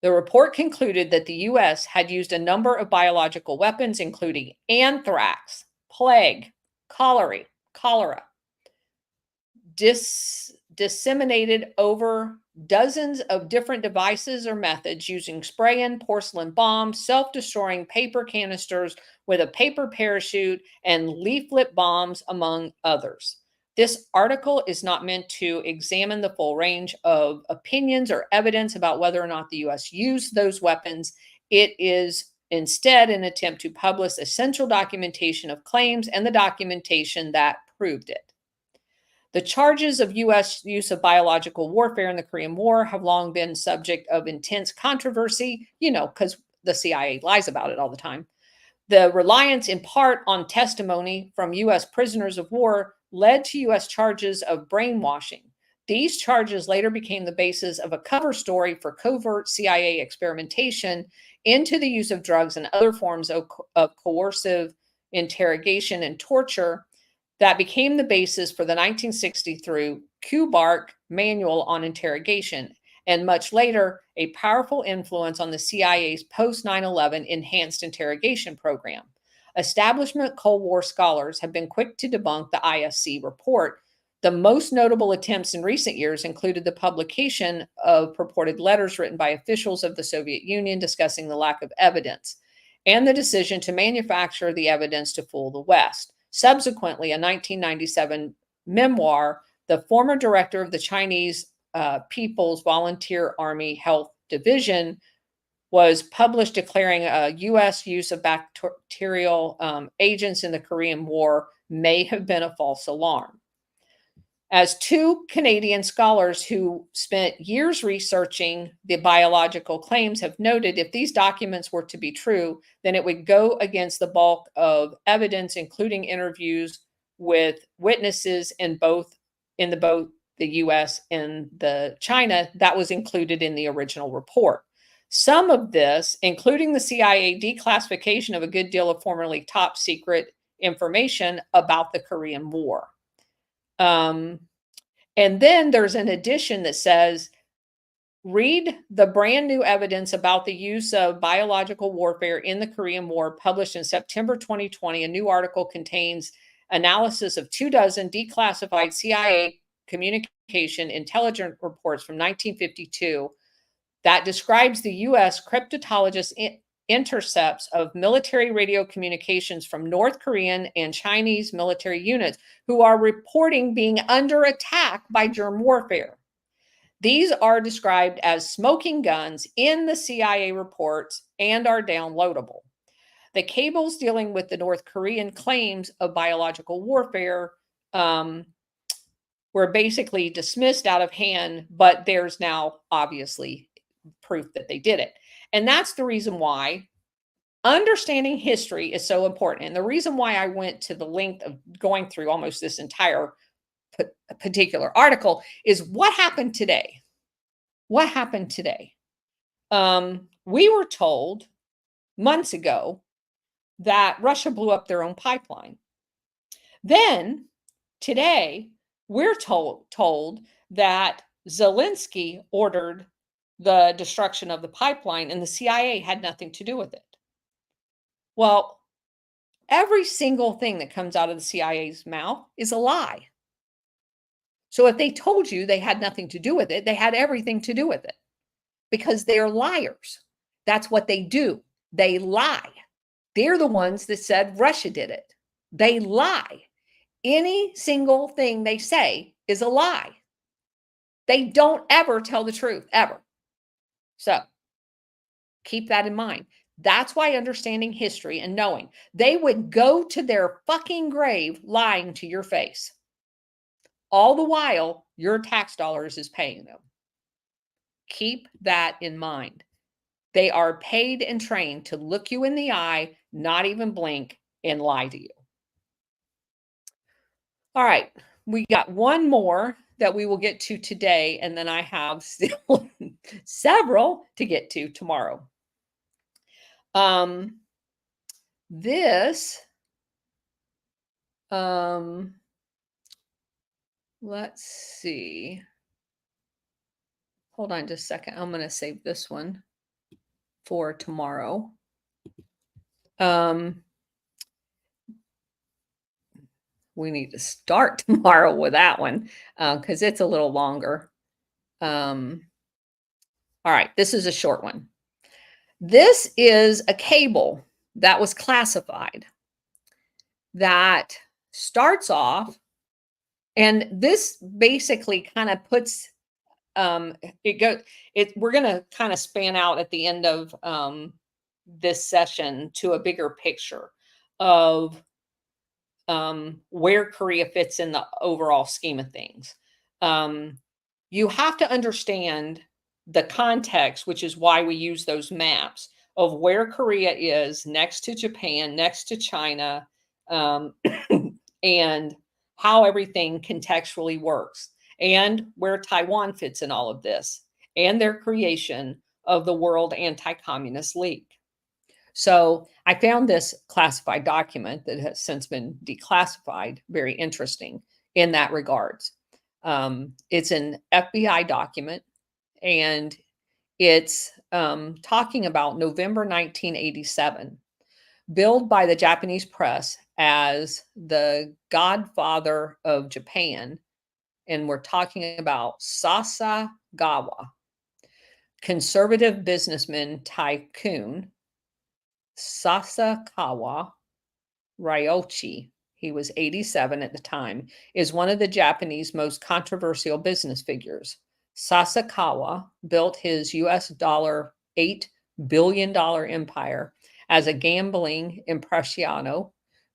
The report concluded that the U.S. had used a number of biological weapons, including anthrax, plague, cholera, disseminated over dozens of different devices or methods using spray-in porcelain bombs, self-destroying paper canisters with a paper parachute, and leaflet bombs, among others. This article is not meant to examine the full range of opinions or evidence about whether or not the U.S. used those weapons. It is instead an attempt to publish essential documentation of claims and the documentation that proved it. The charges of U.S. use of biological warfare in the Korean War have long been subject of intense controversy, because the CIA lies about it all the time. The reliance in part on testimony from U.S. prisoners of war led to U.S. charges of brainwashing. These charges later became the basis of a cover story for covert CIA experimentation into the use of drugs and other forms of coercive interrogation and torture that became the basis for the 1963 Kubark Manual on Interrogation, and much later, a powerful influence on the CIA's post 9/11 enhanced interrogation program. Establishment Cold War scholars have been quick to debunk the ISC report. The most notable attempts in recent years included the publication of purported letters written by officials of the Soviet Union discussing the lack of evidence, and the decision to manufacture the evidence to fool the West. Subsequently, a 1997 memoir, the former director of the Chinese People's Volunteer Army Health Division, was published declaring a U.S. use of bacterial agents in the Korean War may have been a false alarm. As two Canadian scholars who spent years researching the biological claims have noted, if these documents were to be true, then it would go against the bulk of evidence, including interviews with witnesses in both the U.S. and the China that was included in the original report. Some of this, including the CIA declassification of a good deal of formerly top secret information about the Korean War. And then there's an addition that says, read the brand new evidence about the use of biological warfare in the Korean War, published in September 2020. A new article contains analysis of 24 declassified CIA communication intelligence reports from 1952 that describes the U.S. cryptologist intercepts of military radio communications from North Korean and Chinese military units who are reporting being under attack by germ warfare. These are described as smoking guns in the CIA reports and are downloadable. The cables dealing with the North Korean claims of biological warfare were basically dismissed out of hand, but there's now obviously proof that they did it. And that's the reason why understanding history is so important. And the reason why I went to the length of going through almost this entire particular article is what happened today. What happened today? We were told months ago that Russia blew up their own pipeline. Then today, we're told that Zelensky ordered the destruction of the pipeline, and the CIA had nothing to do with it. Well, every single thing that comes out of the CIA's mouth is a lie. So if they told you they had nothing to do with it, they had everything to do with it because they're liars. That's what they do. They lie. They're the ones that said Russia did it. They lie. Any single thing they say is a lie. They don't ever tell the truth, ever. So keep that in mind. That's why understanding history and knowing they would go to their fucking grave lying to your face. All the while, your tax dollars is paying them. Keep that in mind. They are paid and trained to look you in the eye, not even blink, and lie to you. All right, we got one more that we will get to today, and then I have still several to get to tomorrow. This, let's see. Hold on just a second. I'm going to save this one for tomorrow. We need to start tomorrow with that one because it's a little longer. All right, this is a short one. This is a cable that was classified that starts off, and this basically kind of puts we're going to kind of span out at the end of this session to a bigger picture of where Korea fits in the overall scheme of things. You have to understand the context, which is why we use those maps of where Korea is next to Japan, next to China, and how everything contextually works, and where Taiwan fits in all of this, and their creation of the World Anti-Communist League. So I found this classified document that has since been declassified, very interesting in that regards. It's an FBI document, and it's talking about November 1987, billed by the Japanese press as the godfather of Japan. And we're talking about Sasagawa, conservative businessman tycoon Sasakawa Ryoichi, he was 87 at the time, is one of the Japanese most controversial business figures. Sasakawa built his US dollar $8 billion empire as a gambling impresario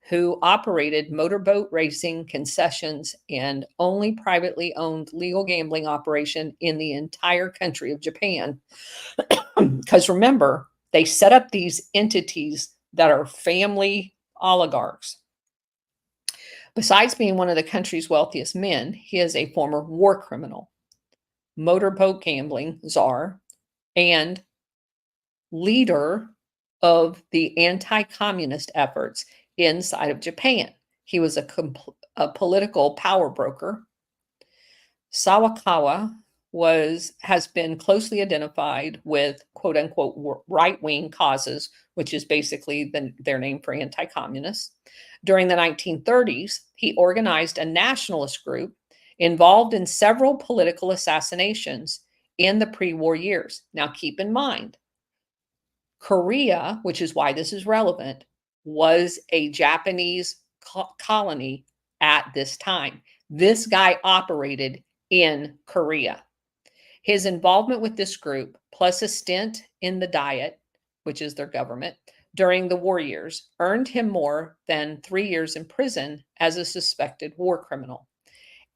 who operated motorboat racing concessions and only privately owned legal gambling operation in the entire country of Japan. Because remember, they set up these entities that are family oligarchs. Besides being one of the country's wealthiest men, he is a former war criminal, motorboat gambling czar, and leader of the anti-communist efforts inside of Japan. He was a political power broker. Sawakawa has been closely identified with quote unquote right-wing causes, which is basically their name for anti-communists. During the 1930s, he organized a nationalist group involved in several political assassinations in the pre-war years. Now keep in mind, Korea, which is why this is relevant, was a Japanese colony at this time. This guy operated in Korea. His involvement with this group, plus a stint in the Diet, which is their government, during the war years, earned him more than 3 years in prison as a suspected war criminal.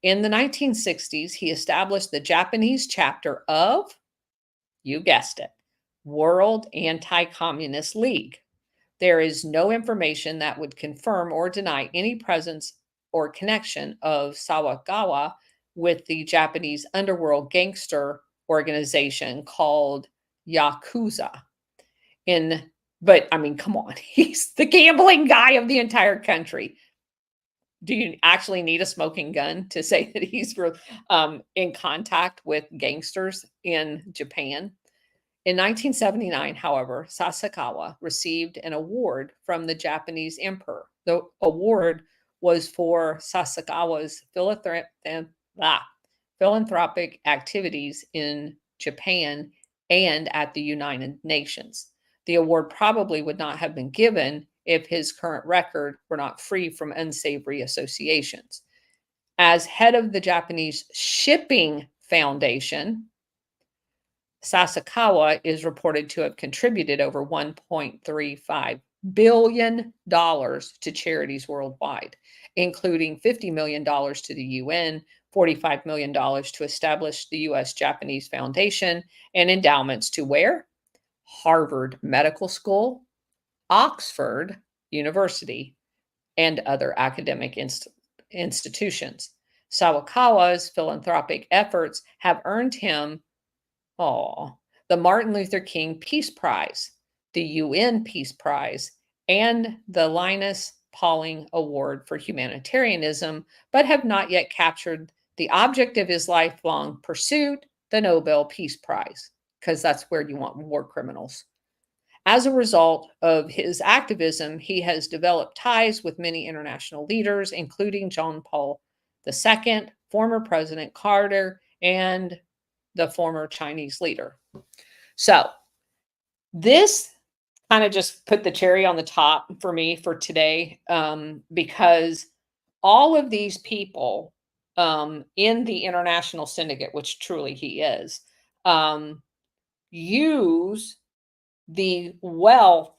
In the 1960s, he established the Japanese chapter of, you guessed it, World Anti-Communist League. There is no information that would confirm or deny any presence or connection of Sawakawa with the Japanese underworld gangster organization called Yakuza. But I mean, come on, he's the gambling guy of the entire country. do you actually need a smoking gun to say that he's in contact with gangsters in Japan? In 1979, however, Sasakawa received an award from the Japanese emperor. The award was for Sasakawa's philanthropic activities in Japan and at the United Nations. The award probably would not have been given if his current record were not free from unsavory associations. As head of the Japanese Shipping Foundation, Sasakawa is reported to have contributed over $1.35 billion to charities worldwide, including $50 million to the UN, $45 million to establish the U.S. Japanese Foundation, and endowments to where? Harvard Medical School, Oxford University, and other academic institutions. Sawakawa's philanthropic efforts have earned him the Martin Luther King Peace Prize, the UN Peace Prize, and the Linus Pauling Award for Humanitarianism, but have not yet captured the object of his lifelong pursuit, the Nobel Peace Prize, because that's where you want war criminals. As a result of his activism, he has developed ties with many international leaders, including John Paul II, former President Carter, and the former Chinese leader. So this kind of just put the cherry on the top for me for today, because all of these people in the international syndicate, which truly he is, use the wealth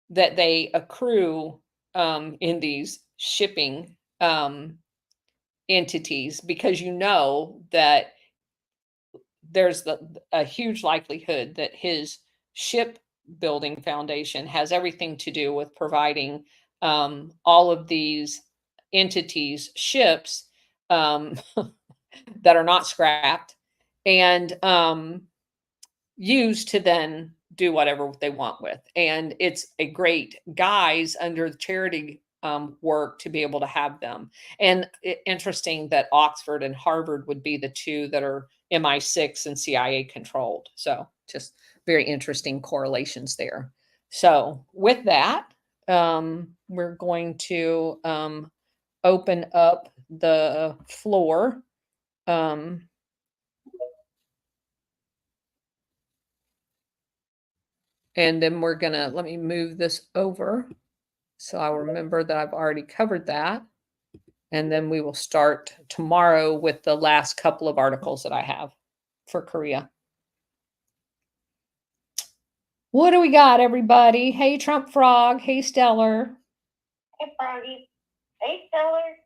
that they accrue in these shipping entities, because you know that there's a huge likelihood that his shipbuilding foundation has everything to do with providing all of these entities ships that are not scrapped and used to then do whatever they want with. And it's a great guise under the charity work to be able to have them. And interesting that Oxford and Harvard would be the two that are MI6 and CIA controlled. So just very interesting correlations there. So with that, we're going to open up the floor. And then we're going to, let me move this over so I'll remember that I've already covered that. And then we will start tomorrow with the last couple of articles that I have for Korea. What do we got, everybody? Hey, Trump Frog. Hey, Stellar. Hey, Froggy. Hey, Stellar.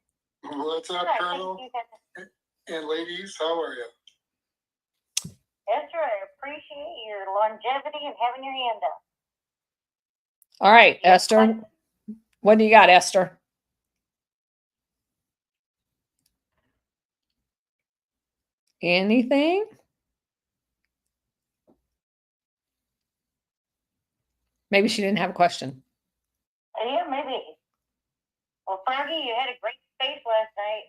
What's up, Colonel? And ladies, how are you? Esther, I appreciate your longevity and having your hand up. All right, Esther. What do you got, Esther? Anything? Maybe she didn't have a question. Yeah, maybe. Well, Froggy, you had a great space last night.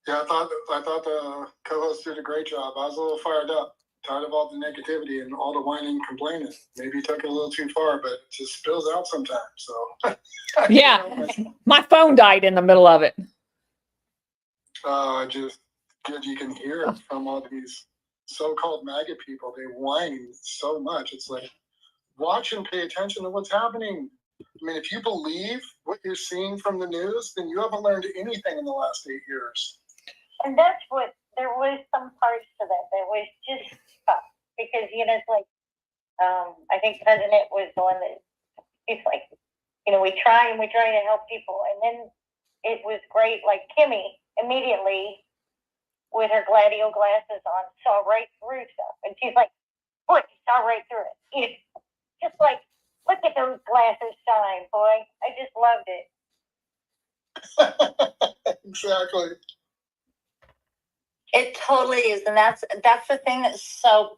Yeah, I thought the co-host did a great job. I was a little fired up, tired of all the negativity and all the whining and complaining. Maybe he took it a little too far, but it just spills out sometimes. So yeah, my phone died in the middle of it. Just good. You can hear it from all these so-called MAGA people. They whine so much. It's like, watch and pay attention to what's happening. I mean, if you believe what you're seeing from the news, then you haven't learned anything in the last 8 years. And that's what, there was some parts to that was just tough. Because, it's like, I think President was the one that, he's like, we try to help people. And then it was great, like Kimmy immediately with her Gladio glasses on saw right through stuff. And she's like, boy, she saw right through it. Just like, look at those glasses shine, boy. I just loved it. Exactly. It totally is. And that's the thing that's so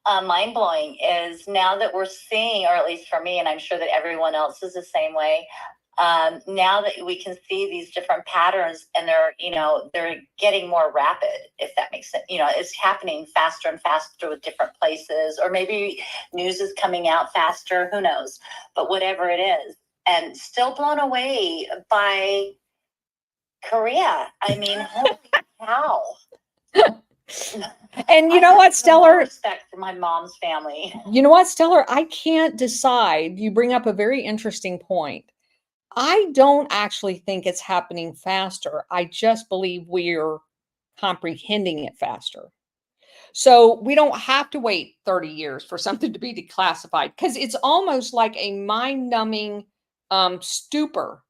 mind-blowing is now that we're seeing, or at least for me, and I'm sure that everyone else is the same way, now that we can see these different patterns, and they're getting more rapid, if that makes sense. It's happening faster and faster with different places, or maybe news is coming out faster, who knows, but whatever it is. And still blown away by Korea. I mean, holy cow. And you know what, Stellar? Respect for my mom's family. You know what, Stellar? I can't decide. You bring up a very interesting point. I don't actually think it's happening faster. I just believe we're comprehending it faster. So we don't have to wait 30 years for something to be declassified, because it's almost like a mind-numbing stupor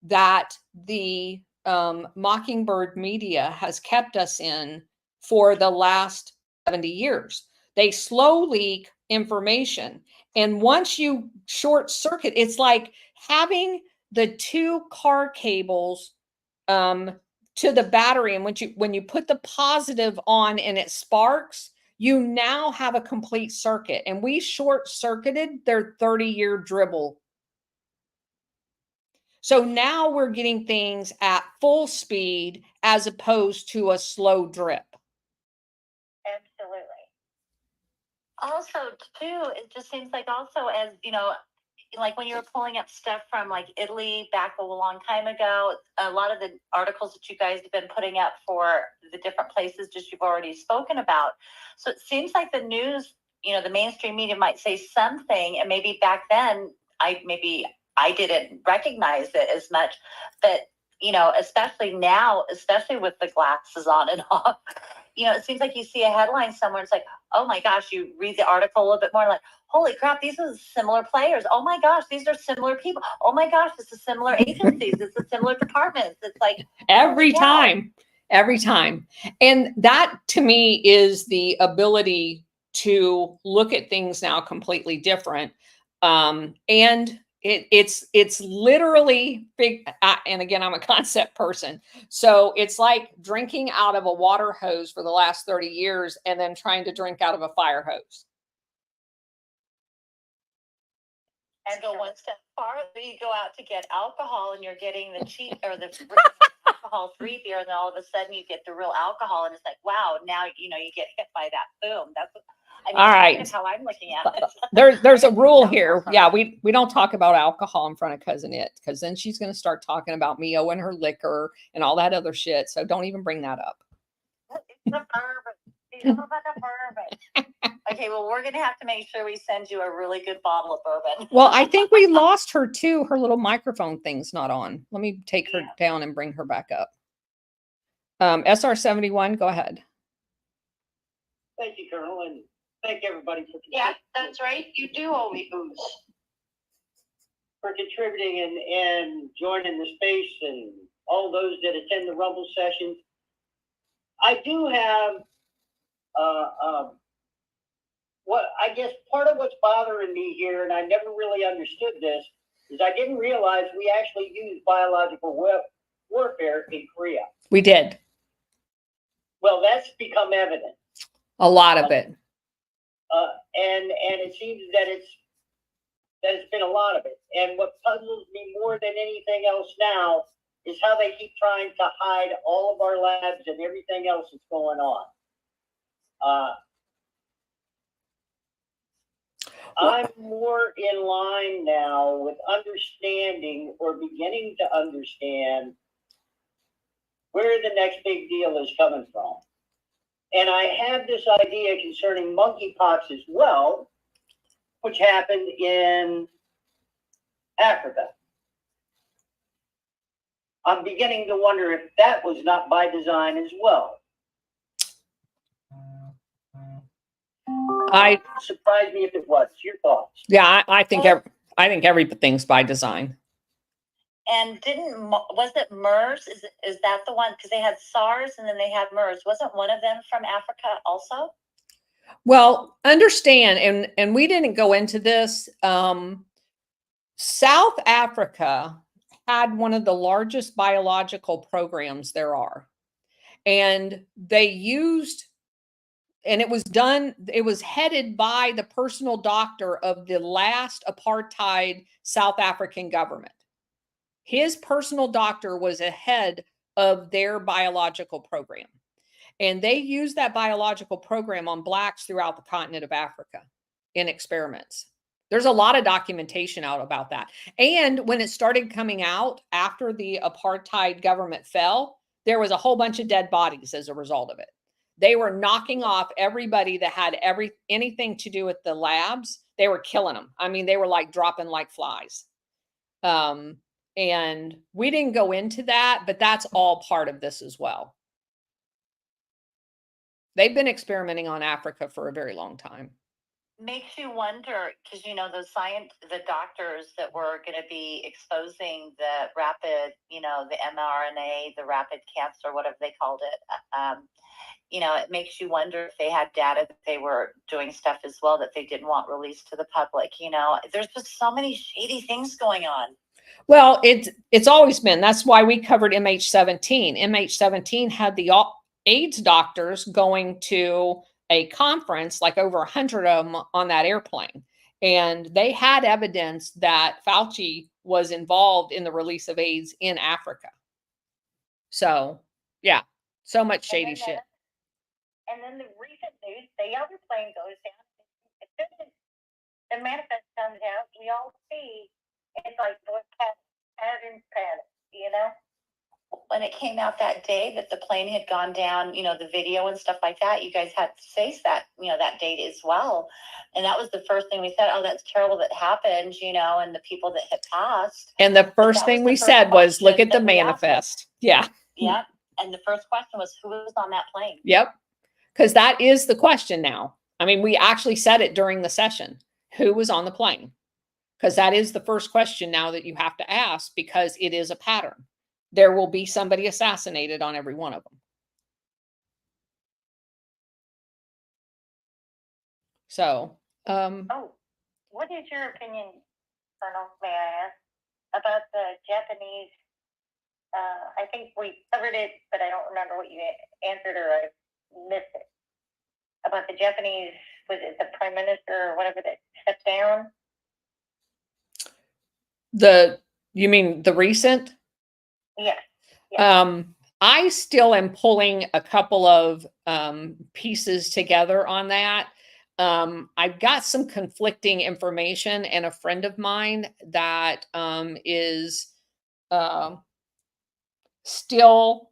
that the Mockingbird media has kept us in for the last 70 years. They slow leak information. And once you short circuit, it's like having the two car cables to the battery, and when you put the positive on and it sparks, you now have a complete circuit. And we short circuited their 30-year dribble. So now we're getting things at full speed as opposed to a slow drip. Absolutely. Also, too, it just seems like also, as like when you were pulling up stuff from like Italy back a long time ago, a lot of the articles that you guys have been putting up for the different places just you've already spoken about. So it seems like the news, the mainstream media might say something, and maybe back then I didn't recognize it as much, but especially now, especially with the glasses on and off, it seems like you see a headline somewhere, it's like, oh my gosh, you read the article a little bit more, like, holy crap, these are similar players. Oh my gosh, these are similar people. Oh my gosh, this is similar agencies. This is similar departments. It's like every time. And that to me is the ability to look at things now completely different. And it's literally big. And again, I'm a concept person. So it's like drinking out of a water hose for the last 30 years and then trying to drink out of a fire hose. And go one step farther, you go out to get alcohol and you're getting the cheap or the alcohol-free beer, and then all of a sudden you get the real alcohol, and it's like, wow, now you get hit by that. Boom. That's all right. That's how I'm looking at it. There's a rule here. Yeah, we don't talk about alcohol in front of Cousin It, because then she's going to start talking about Mio and her liquor and all that other shit. So don't even bring that up. It's the bourbon. She's all about the bourbon. Okay, well, we're going to have to make sure we send you a really good bottle of bourbon. Well, I think we lost her too. Her little microphone thing's not on. Let me take her down and bring her back up. SR71, go ahead. Thank you, Colonel, and thank everybody for Yeah, that's right. You do owe me booze. for contributing and joining the space, and all those that attend the Rumble sessions. I do have what I guess part of what's bothering me here, and I never really understood this, is I didn't realize we actually used biological warfare in Korea. We did. Well, that's become evident. A lot of it. And it seems that it's been a lot of it. And what puzzles me more than anything else now is how they keep trying to hide all of our labs and everything else that's going on. I'm more in line now with understanding, or beginning to understand, where the next big deal is coming from. And I have this idea concerning monkeypox as well, which happened in Africa. I'm beginning to wonder if that was not by design as well. I surprised me if it was. Your thoughts? Yeah, I think everything's by design. And was it MERS? Is that the one? Because they had SARS and then they had MERS. Wasn't one of them from Africa also? Well, understand, and we didn't go into this. South Africa had one of the largest biological programs there are. And they used, and it was headed by the personal doctor of the last apartheid South African government. His personal doctor was ahead of their biological program. And they used that biological program on blacks throughout the continent of Africa in experiments. There's a lot of documentation out about that. And when it started coming out after the apartheid government fell, there was a whole bunch of dead bodies as a result of it. They were knocking off everybody that had anything to do with the labs. They were killing them. I mean, they were like dropping like flies. And we didn't go into that, but that's all part of this as well. They've been experimenting on Africa for a very long time. Makes you wonder, because the doctors that were going to be exposing the rapid, the mRNA, the rapid cancer, whatever they called it. It makes you wonder if they had data that they were doing stuff as well that they didn't want released to the public. There's just so many shady things going on. Well, it's always been. That's why we covered MH17. MH17 had the AIDS doctors going to a conference, like over 100 of them on that airplane. And they had evidence that Fauci was involved in the release of AIDS in Africa. So, yeah, so much shady shit. And then the recent news, the other plane goes down. As soon as the manifest comes out, we all see it's like pattern, When it came out that day that the plane had gone down, the video and stuff like that, you guys had to face that, that date as well. And that was the first thing we said, oh, that's terrible that happened, and the people that had passed. And the first thing we said was, look at the manifest. Yeah. Yeah. And the first question was, who was on that plane? Yep. Because that is the question now. I mean, we actually said it during the session. Who was on the plane? Because that is the first question now that you have to ask, because it is a pattern. There will be somebody assassinated on every one of them. So, what is your opinion, Colonel, may I ask, about the Japanese? I think we covered it, but I don't remember what you answered, or I missed it. About the Japanese, was it the prime minister or whatever that stepped down? You mean the recent? Yes. I still am pulling a couple of pieces together on that. I've got some conflicting information, and a friend of mine that is still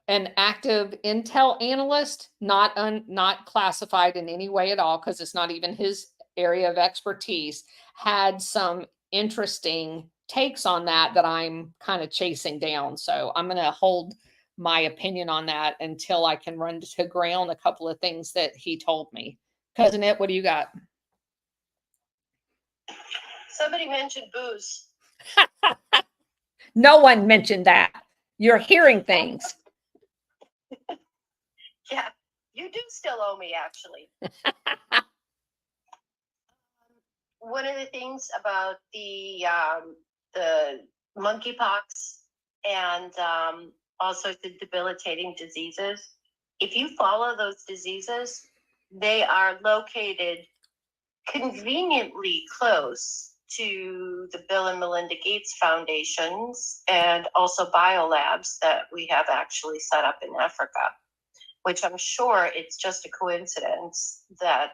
an active intel analyst, not classified in any way at all, because it's not even his area of expertise, had some interesting takes on that I'm kind of chasing down. So I'm going to hold my opinion on that until I can run to ground a couple of things that he told me. Cousin It, what do you got? Somebody mentioned booze. No one mentioned that. You're hearing things. Yeah, you do still owe me, actually. One of the things about the monkeypox and also the debilitating diseases, if you follow those diseases, they are located conveniently close to the Bill and Melinda Gates Foundations and also biolabs that we have actually set up in Africa, which I'm sure it's just a coincidence that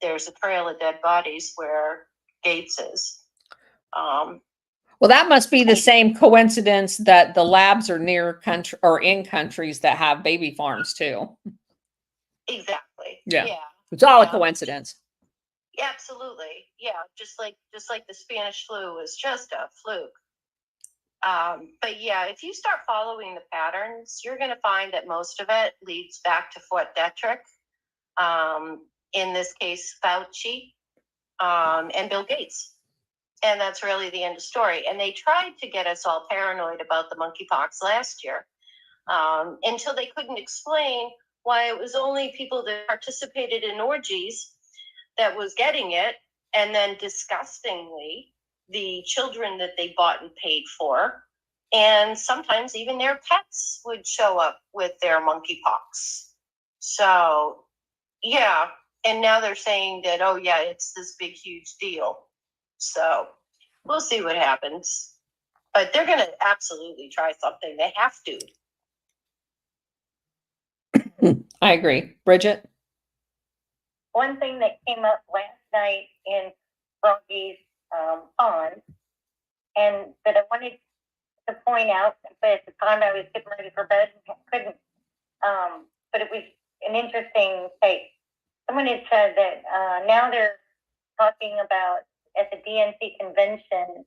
there's a trail of dead bodies where Gates is. Well, that must be the same coincidence that the labs are near country or in countries that have baby farms too. Exactly. Yeah. Yeah. It's all a coincidence. Yeah, absolutely. Yeah. Just like the Spanish flu was just a fluke. But yeah, if you start following the patterns, you're going to find that most of it leads back to Fort Detrick. In this case, Fauci, and Bill Gates. And that's really the end of story. And they tried to get us all paranoid about the monkeypox last year, until they couldn't explain why it was only people that participated in orgies that was getting it. And then disgustingly, the children that they bought and paid for. And sometimes even their pets would show up with their monkeypox. So, yeah. And now they're saying that, oh, yeah, it's this big, huge deal. So we'll see what happens. But they're going to absolutely try something. They have to. I agree. Bridget? One thing that came up last night in Froggy's pond, and that I wanted to point out, but at the time I was getting ready for bed and couldn't, but it was an interesting take. Someone had said that now they're talking about at the DNC convention,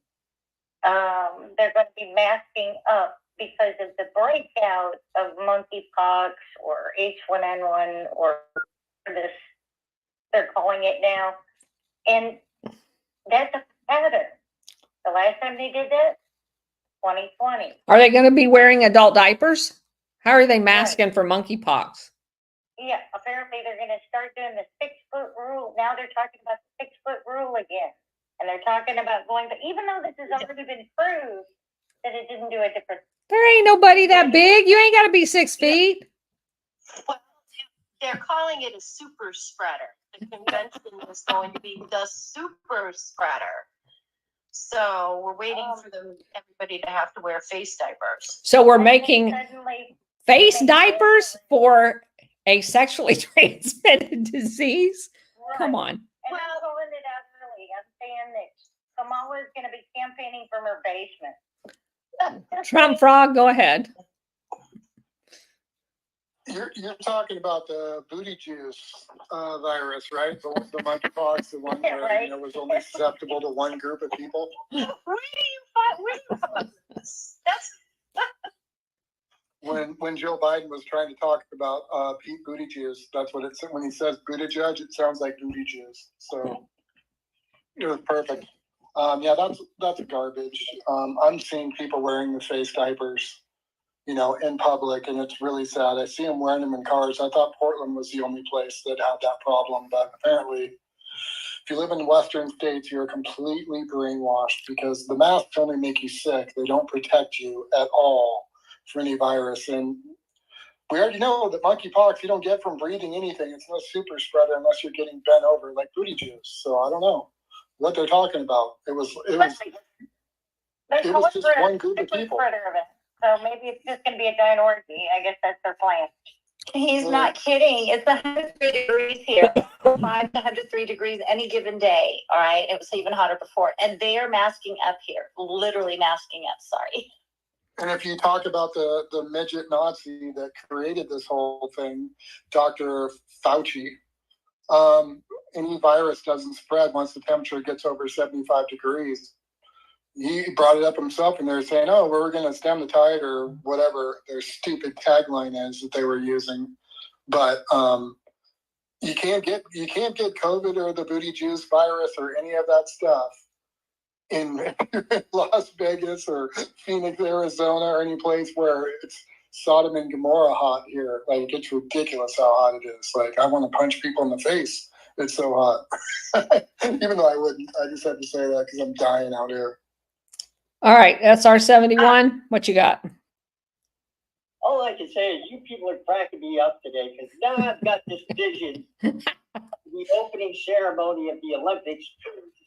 they're going to be masking up because of the breakout of monkeypox or H1N1 or this, they're calling it now. And that's a pattern. The last time they did that, 2020. Are they going to be wearing adult diapers? How are they masking for monkeypox? Yeah, apparently they're going to start doing the 6-foot rule. Now they're talking about the 6-foot rule again. And they're talking about going, but even though this has already been proved that it didn't do a difference. There ain't nobody that big. You ain't got to be 6 feet. Well, they're calling it a super spreader. The convention is going to be the super spreader. So we're waiting for everybody to have to wear face diapers. So we're making Suddenly, face diapers for a sexually transmitted disease? Come on. and I'm calling it out early. I'm saying that Kamala is going to be campaigning from her basement. Trump frog, go ahead. You're talking about the booty juice virus, right? The monkeypox, the one where Right. was only susceptible to one group of people. Where do you find this? That's When Joe Biden was trying to talk about Pete Buttigieg, that's what it said. When he says Buttigieg, it sounds like booty juice. So it was perfect. Yeah, that's garbage. I'm seeing people wearing the face diapers, in public, and it's really sad. I see them wearing them in cars. I thought Portland was the only place that had that problem, but apparently, if you live in Western states, you're completely brainwashed because the masks only make you sick. They don't protect you at all for any virus. And we already know that monkeypox you don't get from breathing anything. It's no super spreader unless you're getting bent over like booty juice. So I don't know what they're talking about. It was just one group of people. So maybe it's just going to be a giant orgy. I guess that's their plan. He's not kidding. It's 103 degrees here, 5 to 103 degrees any given day. All right. It was even hotter before. And they are masking up here, literally masking up. Sorry. And if you talk about the midget Nazi that created this whole thing, Dr. Fauci, any virus doesn't spread once the temperature gets over 75 degrees. He brought it up himself, and they're saying, "Oh, we're going to stem the tide," or whatever their stupid tagline is that they were using. But you can't get COVID or the booty juice virus or any of that stuff in Las Vegas or Phoenix, Arizona, or any place where it's Sodom and Gomorrah hot here. Like, it's ridiculous how hot it is. Like, I want to punch people in the face. It's so hot. Even though I wouldn't. I just have to say that because I'm dying out here. All right, SR 71. What you got? All I can say is you people are cracking me up today because now I've got this vision. The opening ceremony of the Olympics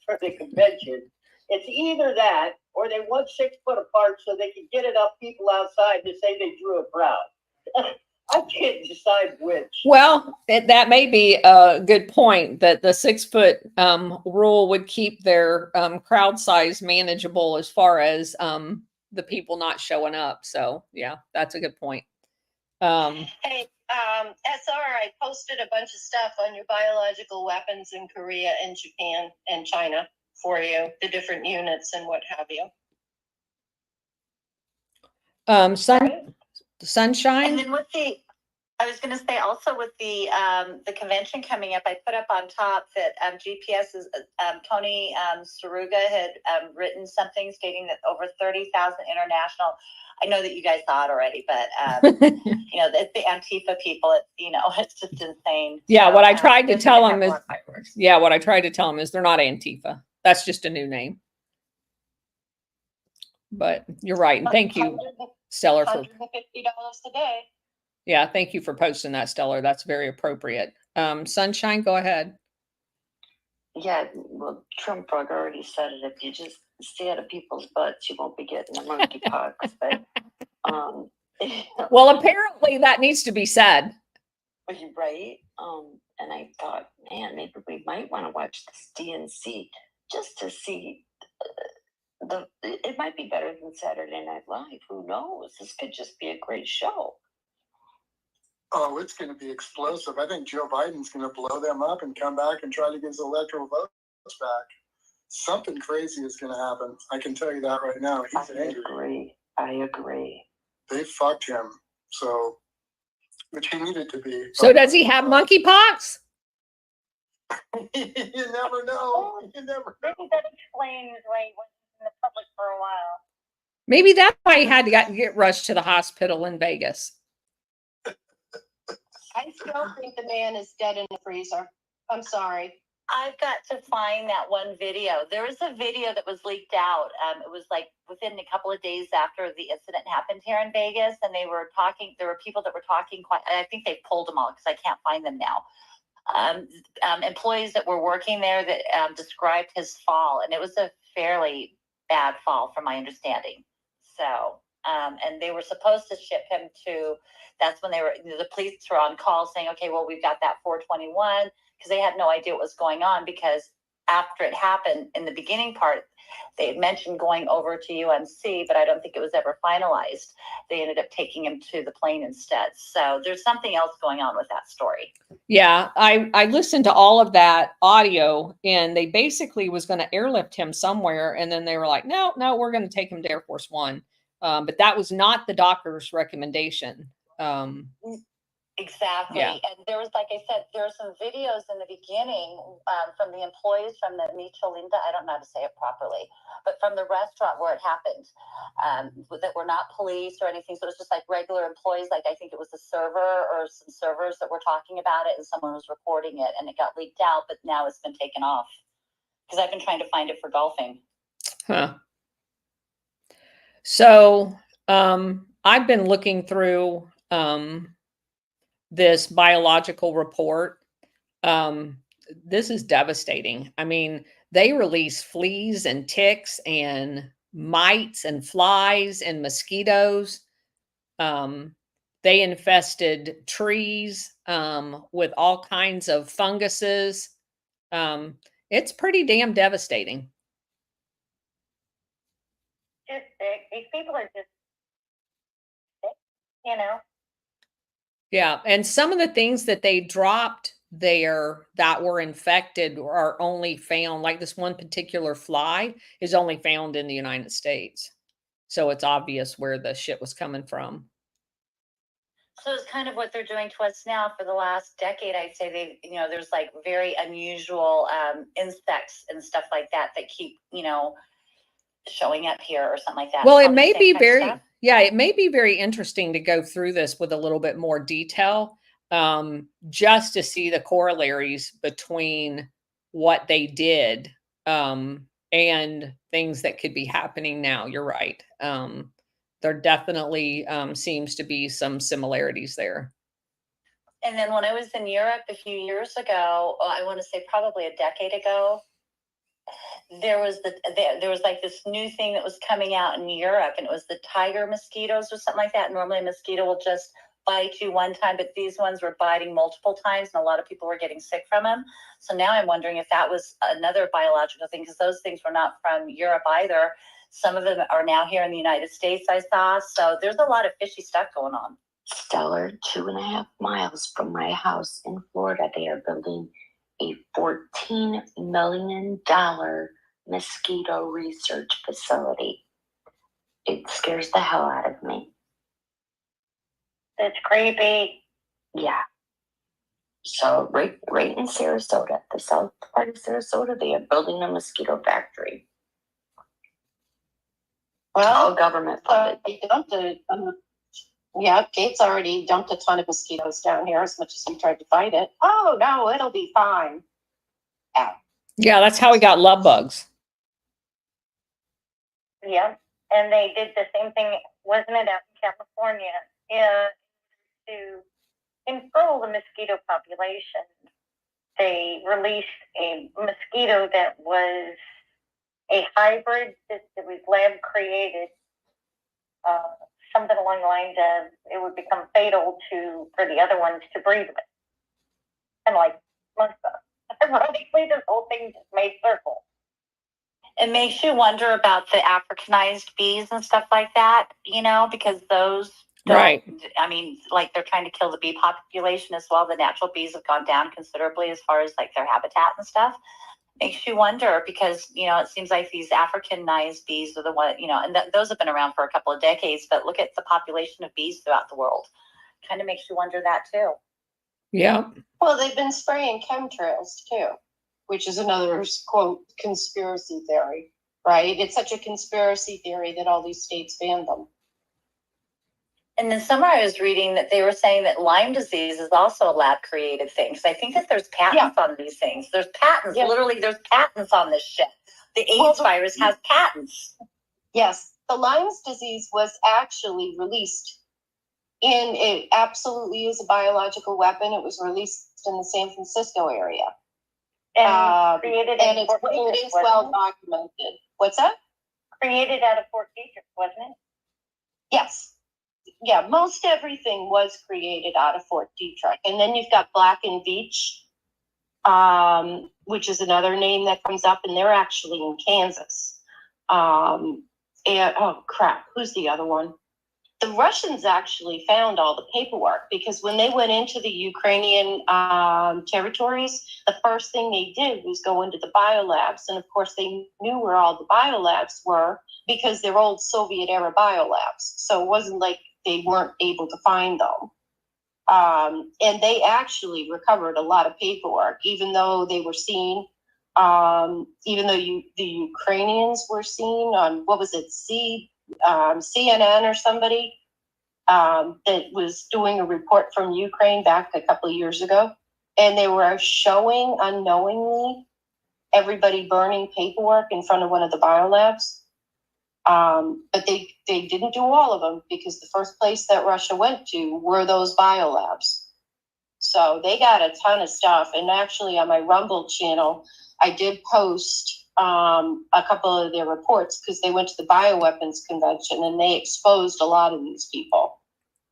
for the convention. It's either that or they want 6 foot apart so they can get enough people outside to say they drew a crowd. I can't decide which. Well, that may be a good point that the 6 foot rule would keep their crowd size manageable as far as the people not showing up. So yeah, that's a good point. Hey, SR, I posted a bunch of stuff on your biological weapons in Korea and Japan and China for you, the different units and what have you. Sunshine. And then I was going to say also with the convention coming up, I put up on top that GPS is Tony Saruga had written something stating that over 30,000 international. I know that you guys saw it already, but it's the Antifa people. It's just insane. Yeah, so, what I tried to tell them is, what I tried to tell them is they're not Antifa. That's just a new name. But you're right, and thank you, Stellar, for $150 today. Yeah, thank you for posting that, Stellar. That's very appropriate. Sunshine, go ahead. Yeah, well, Trump already said it. If you just stay out of people's butts, you won't be getting the monkeypox. But Well, apparently that needs to be said. right. And I thought, man, maybe we might want to watch this DNC just to see. It might be better than Saturday Night Live. Who knows? This could just be a great show. Oh, it's going to be explosive. I think Joe Biden's going to blow them up and come back and try to get his electoral votes back. Something crazy is going to happen. I can tell you that right now. He's angry. I agree. They fucked him. So, which he needed to be. So does he have monkeypox? You never know. You never know. Maybe that explains why he wasn't in the public for a while. Maybe that's why he had to get rushed to the hospital in Vegas. I still think the man is dead in the freezer. I'm sorry. I've got to find that one video. There was a video that was leaked out. It was like within a couple of days after the incident happened here in Vegas, and they were talking. There were people that were talking quite. I think they pulled them all because I can't find them now. Employees that were working there that described his fall, and it was a fairly bad fall, from my understanding. So, and they were supposed to ship him to. That's when the police were on call saying, "Okay, well, we've got that 421." Because they had no idea what was going on, because after it happened in the beginning part, they had mentioned going over to UMC, but I don't think it was ever finalized. They ended up taking him to the plane instead. So there's something else going on with that story. Yeah, I listened to all of that audio, and they basically was going to airlift him somewhere, and then they were like, no, we're going to take him to Air Force One. But that was not the doctor's recommendation. Exactly. Yeah. And there was, like I said, there were some videos in the beginning from the employees from the Micholinda, I don't know how to say it properly, but from the restaurant where it happened, that were not police or anything. So it was just like regular employees. Like I think it was a server or some servers that were talking about it, and someone was recording it, and it got leaked out, but now it's been taken off because I've been trying to find it for golfing. Huh. So I've been looking through this biological report. This is devastating. I mean, they release fleas and ticks and mites and flies and mosquitoes. They infested trees with all kinds of funguses. It's pretty damn devastating. Just sick. These people are just sick, you know? Yeah, and some of the things that they dropped there that were infected are only found, like this one particular fly is only found in the United States. So it's obvious where the shit was coming from. So it's kind of what they're doing to us now for the last decade. I'd say there's like very unusual insects and stuff like that keep, showing up here or something like that. Well, it Probably may same be kind of very, stuff. yeah, it may be very interesting to go through this with a little bit more detail, just to see the corollaries between what they did and things that could be happening now. You're right. There definitely seems to be some similarities there. And then when I was in Europe a few years ago, I want to say probably a decade ago, there was like this new thing that was coming out in Europe, and it was the tiger mosquitoes or something like that. Normally a mosquito will just bite you one time, but these ones were biting multiple times, and a lot of people were getting sick from them. So now I'm wondering if that was another biological thing, because those things were not from Europe either. Some of them are now here in the United States, I saw. So there's a lot of fishy stuff going on. Stellar, 2.5 miles from my house in Florida, they are building a $14 million mosquito research facility. It scares the hell out of me. It's creepy. Yeah. So right in Sarasota, the south part of Sarasota, they are building a mosquito factory. All government funded. They dumped Kate's already dumped a ton of mosquitoes down here, as much as we tried to fight it. Oh no, it'll be fine. Ow. Yeah, that's how we got love bugs. Yeah. And they did the same thing, wasn't it, out in California? Yeah. To control the mosquito population, they released a mosquito that was a hybrid that was lab created, something along the lines of it would become fatal for the other ones to breed with. And like, ironically, this whole thing just made circles. It makes you wonder about the Africanized bees and stuff like that, because those don't, Right. I mean, like they're trying to kill the bee population as well. The natural bees have gone down considerably as far as like their habitat and stuff. Makes you wonder because, it seems like these Africanized bees are the one, and those have been around for a couple of decades, but look at the population of bees throughout the world. Kind of makes you wonder that too. Yeah. Well, they've been spraying chemtrails too, which is another quote conspiracy theory, right? It's such a conspiracy theory that all these states banned them. And then somewhere I was reading that they were saying that Lyme disease is also a lab created thing. So I think that there's patents on these things. There's patents, literally there's patents on this shit. The AIDS virus has patents. Yes, the Lyme's disease was actually released it absolutely is a biological weapon. It was released in the San Francisco area. And created and in Fort it Detrick, is well wasn't documented. What's that? Created out of Fort Detrick, wasn't it? Yes. Yeah, most everything was created out of Fort Detrick. And then you've got Black and Veatch, which is another name that comes up, and they're actually in Kansas. And oh crap, who's the other one? The Russians actually found all the paperwork because when they went into the Ukrainian territories, the first thing they did was go into the biolabs. And of course, they knew where all the biolabs were because they're old Soviet era biolabs. So it wasn't like they weren't able to find them. And they actually recovered a lot of paperwork, even though they were seen, even though the Ukrainians were seen on, what was it, CNN or somebody that was doing a report from Ukraine back a couple of years ago. And they were showing unknowingly everybody burning paperwork in front of one of the biolabs. But they didn't do all of them because the first place that Russia went to were those biolabs. So they got a ton of stuff. And actually on my Rumble channel, I did post a couple of their reports because they went to the bioweapons convention and they exposed a lot of these people.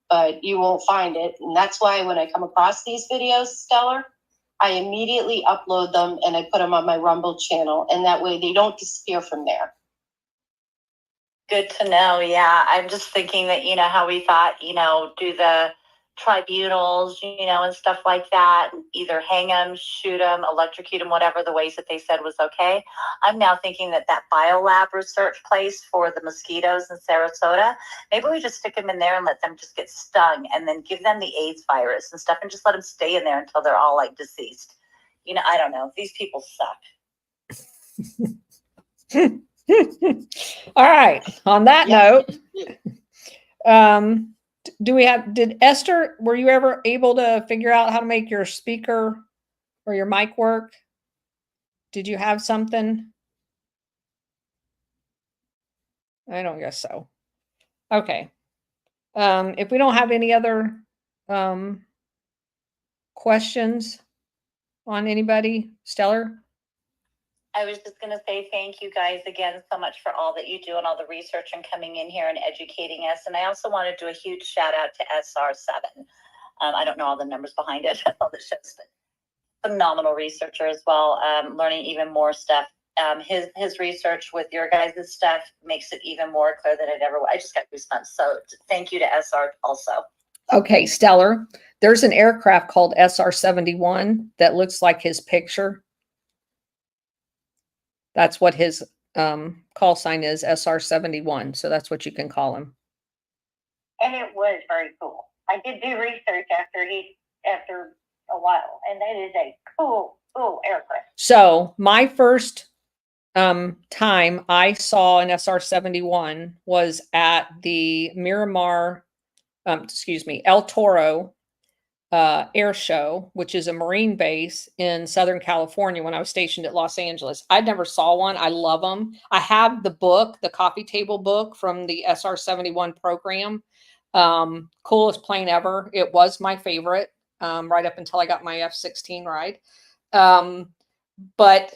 But you won't find it. And that's why when I come across these videos, Stellar, I immediately upload them and I put them on my Rumble channel. And that way they don't disappear from there. Good to know. Yeah. I'm just thinking that, how we thought, do the tribunals, and stuff like that, either hang them, shoot them, electrocute them, whatever the ways that they said was okay. I'm now thinking that biolab research place for the mosquitoes in Sarasota, maybe we just stick them in there and let them just get stung and then give them the AIDS virus and stuff and just let them stay in there until they're all like deceased. I don't know. These people suck. All right. On that note, did Esther, were you ever able to figure out how to make your speaker or your mic work? Did you have something? I don't guess so. Okay. If we don't have any other questions on anybody, Stellar? I was just going to say thank you guys again so much for all that you do and all the research and coming in here and educating us. And I also want to do a huge shout out to SR7. I don't know all the numbers behind it, all the shows, but phenomenal researcher as well, learning even more stuff. His research with your guys' stuff makes it even more clear than it ever was. I just got goosebumps. So thank you to SR also. Okay, Stellar. There's an aircraft called SR-71 that looks like his picture. That's what his call sign is, SR-71. So that's what you can call him. And it was very cool. I did do research after a while, and that is a cool aircraft. So my first time I saw an SR-71 was at the Miramar, El Toro air show, which is a Marine base in Southern California when I was stationed at Los Angeles. I never saw one. I love them. I have the book, the coffee table book from the SR-71 program. Coolest plane ever. It was my favorite right up until I got my F-16 ride. But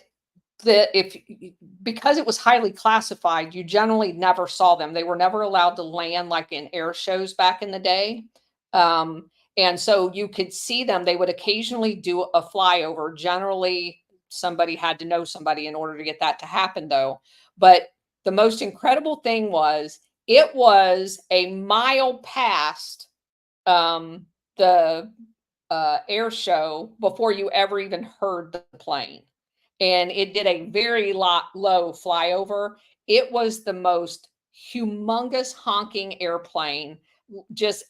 because it was highly classified, you generally never saw them. They were never allowed to land like in air shows back in the day. And so you could see them. They would occasionally do a flyover. Generally, somebody had to know somebody in order to get that to happen, though. But the most incredible thing was it was a mile past the air show before you ever even heard the plane. And it did a very low flyover. It was the most humongous honking airplane, just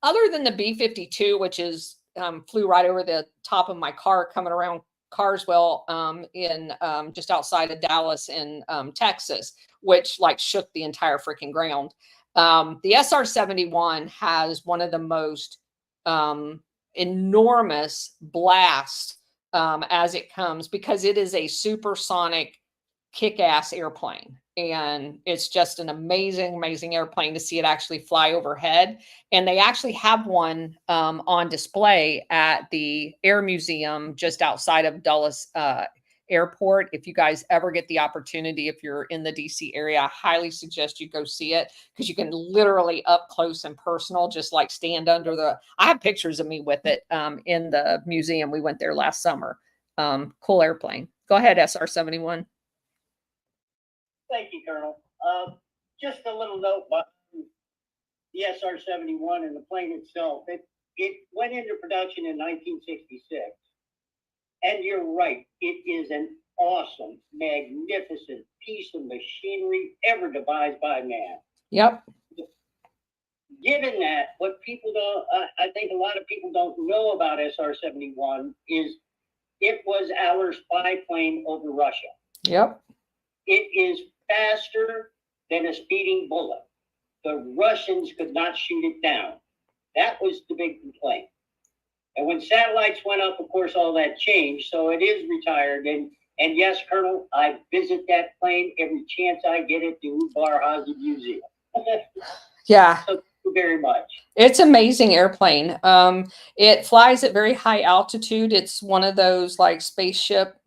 other than the B-52, which is flew right over the top of my car coming around Carswell in just outside of Dallas in Texas, which like shook the entire freaking ground. The SR-71 has one of the most enormous blasts as it comes, because it is a supersonic kick-ass airplane, and it's just an amazing airplane to see it actually fly overhead. And they actually have one on display at the Air Museum just outside of Dulles Airport. If you guys ever get the opportunity, if you're in the DC area, I highly suggest you go see it, because you can literally up close and personal just like stand under the, I have pictures of me with it in the museum. We went there last summer. Cool airplane. Go ahead, SR-71. Thank you, Colonel. Just a little note about the SR-71 and the plane itself. It went into production in 1966. And you're right, it is an awesome, magnificent piece of machinery ever devised by man. Yep. Given that, what people don't, I think a lot of people don't know about SR-71 is it was our spy plane over Russia. Yep. It is faster than a speeding bullet. The Russians could not shoot it down. That was the big complaint. And when satellites went up, of course, all that changed. So it is retired. And yes, Colonel, I visit that plane every chance I get at the Ubar Hazy Museum. Yeah. So thank you very much. It's amazing airplane. It flies at very high altitude. It's one of those like spaceship,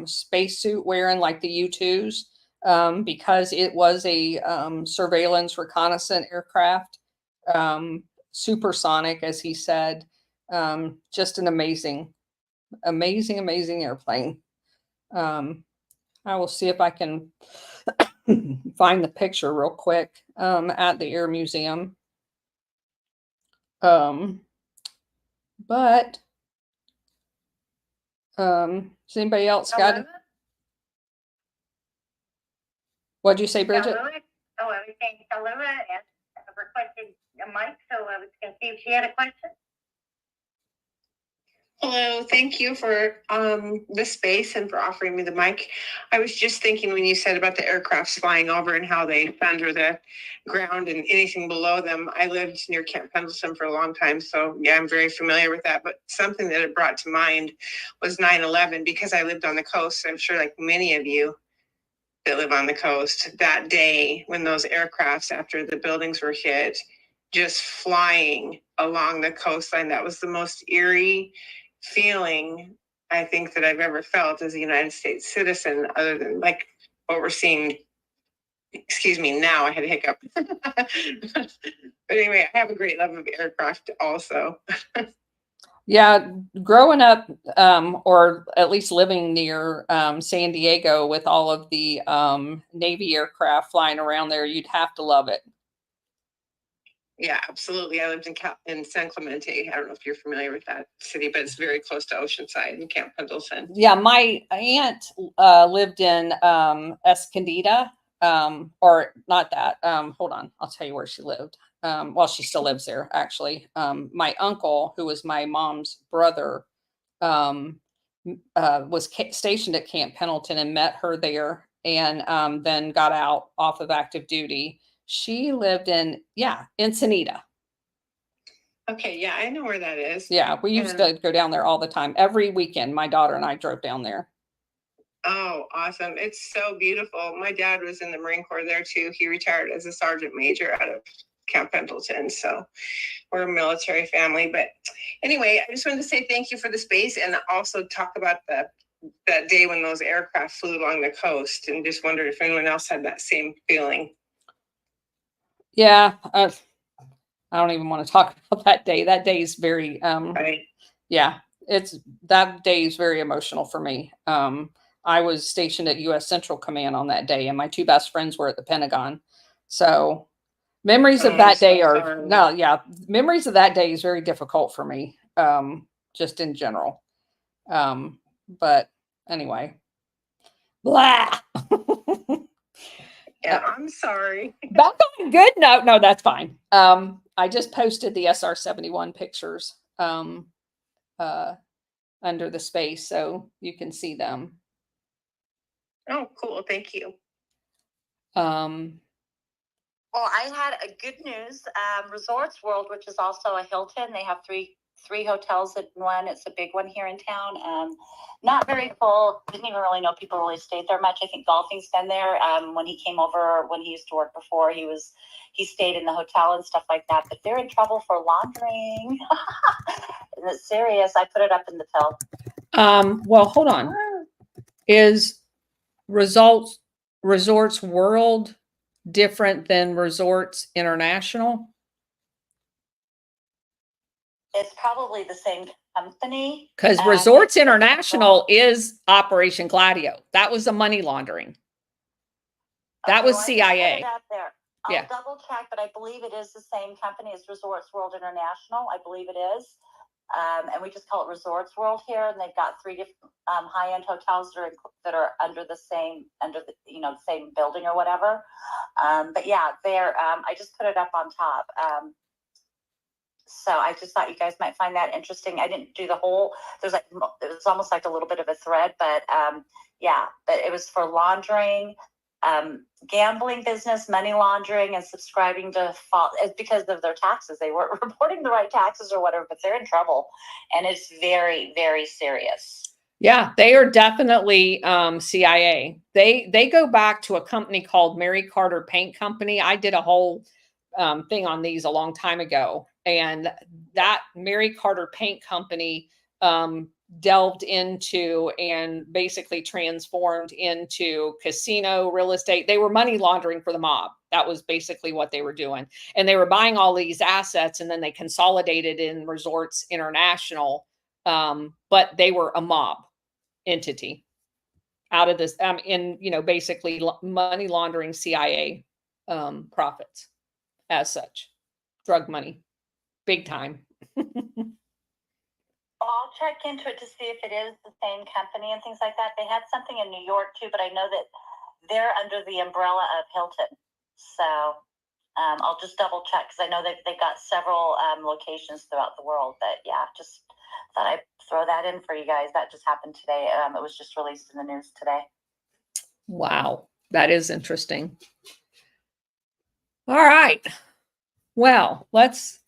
spacesuit wearing like the U-2s, because it was a surveillance reconnaissance aircraft, supersonic, as he said. Just an amazing airplane. I will see if I can find the picture real quick at the Air Museum. But has anybody else got it? What'd you say, Bridget? Oh, I was saying Kalima requested a mic, so I was going to see if she had a question. Hello, thank you for the space and for offering me the mic. I was just thinking when you said about the aircrafts flying over and how they thunder the ground and anything below them. I lived near Camp Pendleton for a long time, so yeah, I'm very familiar with that. But something that it brought to mind was 9/11, because I lived on the coast. I'm sure, like many of you that live on the coast, that day when those aircrafts, after the buildings were hit, just flying along the coastline, that was the most eerie feeling I think that I've ever felt as a United States citizen, other than like what we're seeing. Excuse me, now I had a hiccup. But anyway, I have a great love of aircraft also. Yeah, growing up, or at least living near San Diego with all of the Navy aircraft flying around there, you'd have to love it. Yeah, absolutely. I lived in San Clemente. I don't know if you're familiar with that city, but it's very close to Oceanside in Camp Pendleton. Yeah, my aunt lived in Escondido, or not that. Hold on, I'll tell you where she lived. Well, she still lives there, actually. My uncle, who was my mom's brother, was stationed at Camp Pendleton and met her there, and then got out off of active duty. She lived in, Ensenada. Okay, yeah, I know where that is. Yeah, we used to go down there all the time. Every weekend, my daughter and I drove down there. Oh, awesome. It's so beautiful. My dad was in the Marine Corps there too. He retired as a sergeant major out of Camp Pendleton. So we're a military family. But anyway, I just wanted to say thank you for the space, and also talk about the that day when those aircraft flew along the coast, and just wondered if anyone else had that same feeling. Yeah. I don't even want to talk about that day. That day is very, Right? yeah, that day is very emotional for me. I was stationed at U.S. Central Command on that day, and my two best friends were at the Pentagon. So memories of Oh, that I'm so day are sorry. no, yeah, memories of that day is very difficult for me, just in general. But anyway, blah. Yeah, I'm sorry. Back on a good note. No, that's fine. I just posted the SR-71 pictures under the space, so you can see them. Oh, cool. Thank you. Um, Well, I had a good news. Resorts World, which is also a Hilton, they have three hotels at one. It's a big one here in town. Not very full. Didn't even really know people really stayed there much. I think Golfing's been there. When he came over, when he used to work before, he stayed in the hotel and stuff like that. But they're in trouble for laundering. And it's serious. I put it up in the pill. well, hold on. Is Resorts World different than Resorts International? It's probably the same company. Because Resorts International is Operation Gladio. That was the money laundering. That was I just CIA. put it up there. I'll Yeah. double check, but I believe it is the same company as Resorts World International. I believe it is. And we just call it Resorts World here, and they've got three different high-end hotels that are under the same same building or whatever. But yeah, they're I just put it up on top. So I just thought you guys might find that interesting. I didn't do the whole. It was almost like a little bit of a thread, but yeah, but it was for laundering, gambling business, money laundering, and subscribing to because of their taxes. They weren't reporting the right taxes or whatever, but they're in trouble, and it's very, very serious. Yeah, they are definitely CIA. They go back to a company called Mary Carter Paint Company. I did a whole thing on these a long time ago, and that Mary Carter Paint Company delved into and basically transformed into casino real estate. They were money laundering for the mob. That was basically what they were doing, and they were buying all these assets, and then they consolidated in Resorts International. But they were a mob entity out of this, basically money laundering CIA profits as such, drug money, big time. I'll check into it to see if it is the same company and things like that. They had something in New York too, but I know that they're under the umbrella of Hilton. So I'll just double check because I know that they've got several locations throughout the world. But yeah, just thought I'd throw that in for you guys. That just happened today. It was just released in the news today. Wow, that is interesting. All right. Well, let's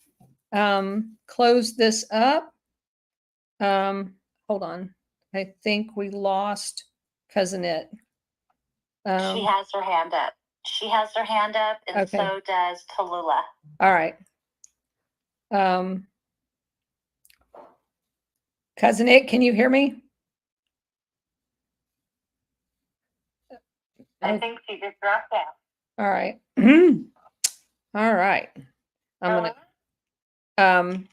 close this up. Hold on. I think we lost Cousinette. She has her hand up. She has her hand up, and Okay. so does Tallulah. All right. Cousinette, can you hear me? I think she just dropped out. All right. All right. I'm gonna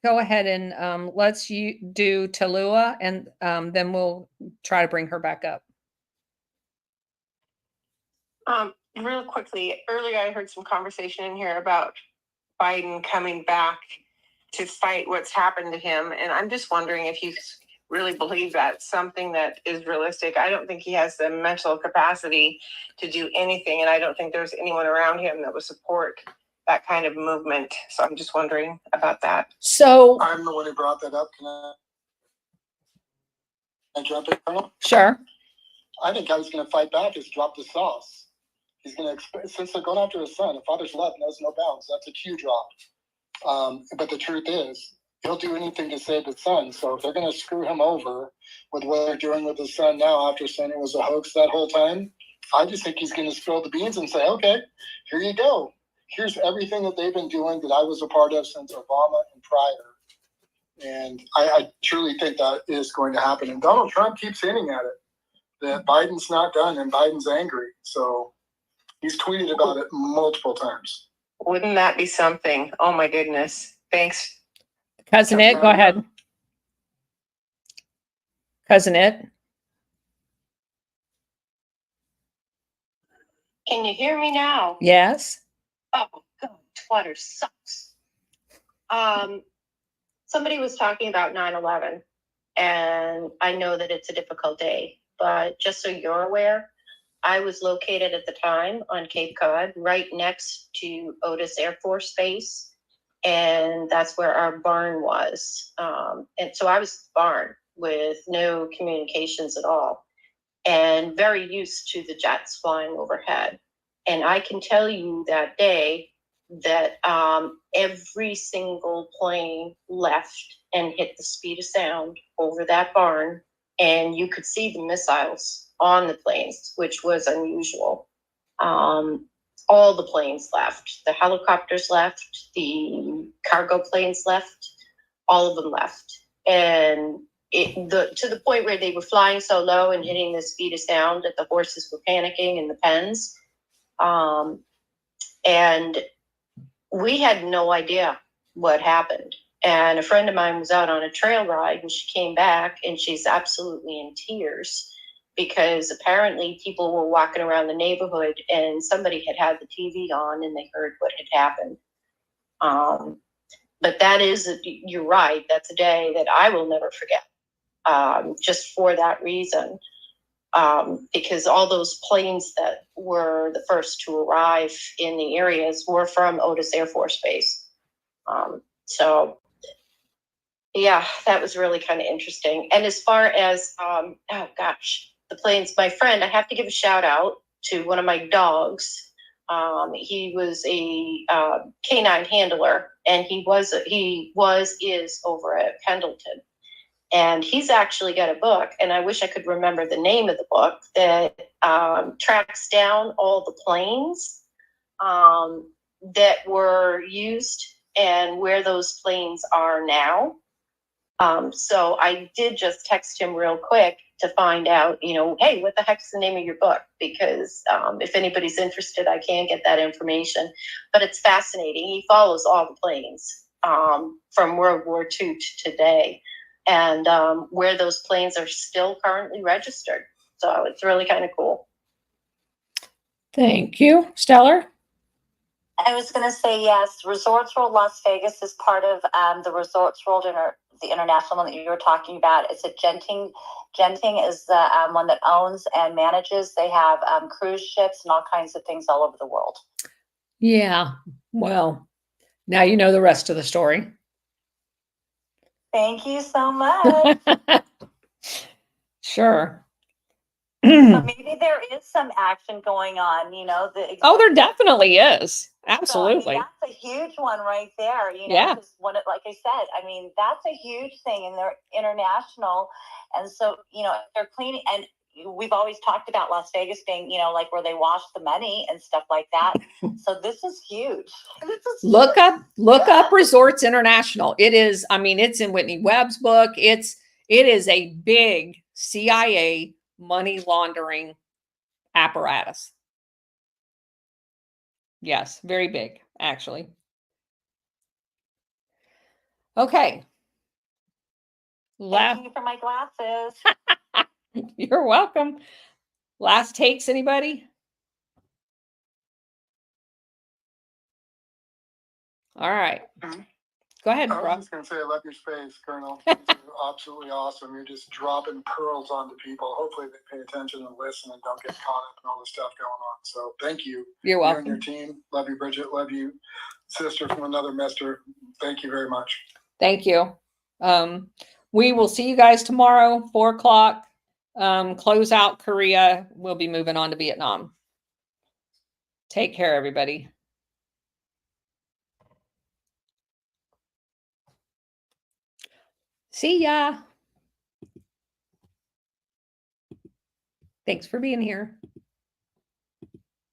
go ahead and let's do Tallulah, and then we'll try to bring her back up. Real quickly, earlier I heard some conversation in here about Biden coming back to fight what's happened to him. And I'm just wondering if you really believe that's something that is realistic. I don't think he has the mental capacity to do anything. And I don't think there's anyone around him that would support that kind of movement. So I'm just wondering about that. So I'm the one who brought that up. Can I jump in, Colonel? sure. I think how he's going to fight back is drop the sauce. He's going to, since they're going after his son, a father's love knows no bounds. That's a cue drop. But the truth is, he'll do anything to save his son. So if they're going to screw him over with what they're doing with his son now, after saying it was a hoax that whole time, I just think he's going to spill the beans and say, okay, here you go. Here's everything that they've been doing that I was a part of since Obama and prior. And I truly think that is going to happen. And Donald Trump keeps hinting at it, that Biden's not done and Biden's angry. So he's tweeted about it multiple times. Wouldn't that be something? Oh my goodness. Thanks. Cousin It, go ahead. Cousin It. Can you hear me now? Yes. Oh, God, Twitter sucks. Somebody was talking about 9/11, and I know that it's a difficult day, but just so you're aware, I was located at the time on Cape Cod, right next to Otis Air Force Base, and that's where our barn was. And so I was at the barn with no communications at all, and very used to the jets flying overhead. And I can tell you that day that every single plane left and hit the speed of sound over that barn, and you could see the missiles on the planes, which was unusual. All the planes left. The helicopters left. The cargo planes left. All of them left. And to the point where they were flying so low and hitting the speed of sound that the horses were panicking in the pens. And we had no idea what happened. And a friend of mine was out on a trail ride, and she came back and she's absolutely in tears because apparently people were walking around the neighborhood and somebody had the TV on and they heard what had happened. But that is, you're right, that's a day that I will never forget, just for that reason. Because all those planes that were the first to arrive in the areas were from Otis Air Force Base. So, yeah, that was really kind of interesting. And as far as, the planes, my friend, I have to give a shout out to one of my dogs. He was a canine handler, and he is over at Pendleton. And he's actually got a book, and I wish I could remember the name of the book, that tracks down all the planes that were used and where those planes are now. So I did just text him real quick to find out, hey, what the heck's the name of your book? Because if anybody's interested, I can get that information. But it's fascinating. He follows all the planes from World War II to today, and where those planes are still currently registered. So it's really kind of cool. Thank you. Stellar? I was going to say yes. Resorts World Las Vegas is part of the Resorts World the international one that you were talking about. It's a Genting. Genting is the one that owns and manages. They have cruise ships and all kinds of things all over the world. Yeah. Well, now you know the rest of the story. Thank you so much. Sure. So maybe there is some action going on, Oh, there definitely is. Absolutely. So, that's a huge one right there, Yeah. because like I said, that's a huge thing, and they're international. And so, they're cleaning, and we've always talked about Las Vegas being, like where they wash the money and stuff like that. So this is huge. Look up Resorts International. It is, it's in Whitney Webb's book. It is a big CIA money laundering apparatus. Yes, very big, actually. Okay. Thank you for my glasses. You're welcome. Last takes, anybody? All right. Go ahead, I was Rob. just going to say, I love your space, Colonel. You're absolutely awesome. You're just dropping pearls onto people. Hopefully they pay attention and listen and don't get caught up in all the stuff going on. So thank you. You're welcome. You and your team. Love you, Bridget. Love you, sister from another mister. Thank you very much. Thank you. We will see you guys tomorrow, 4:00. Close out Korea. We'll be moving on to Vietnam. Take care, everybody. See ya. Thanks for being here.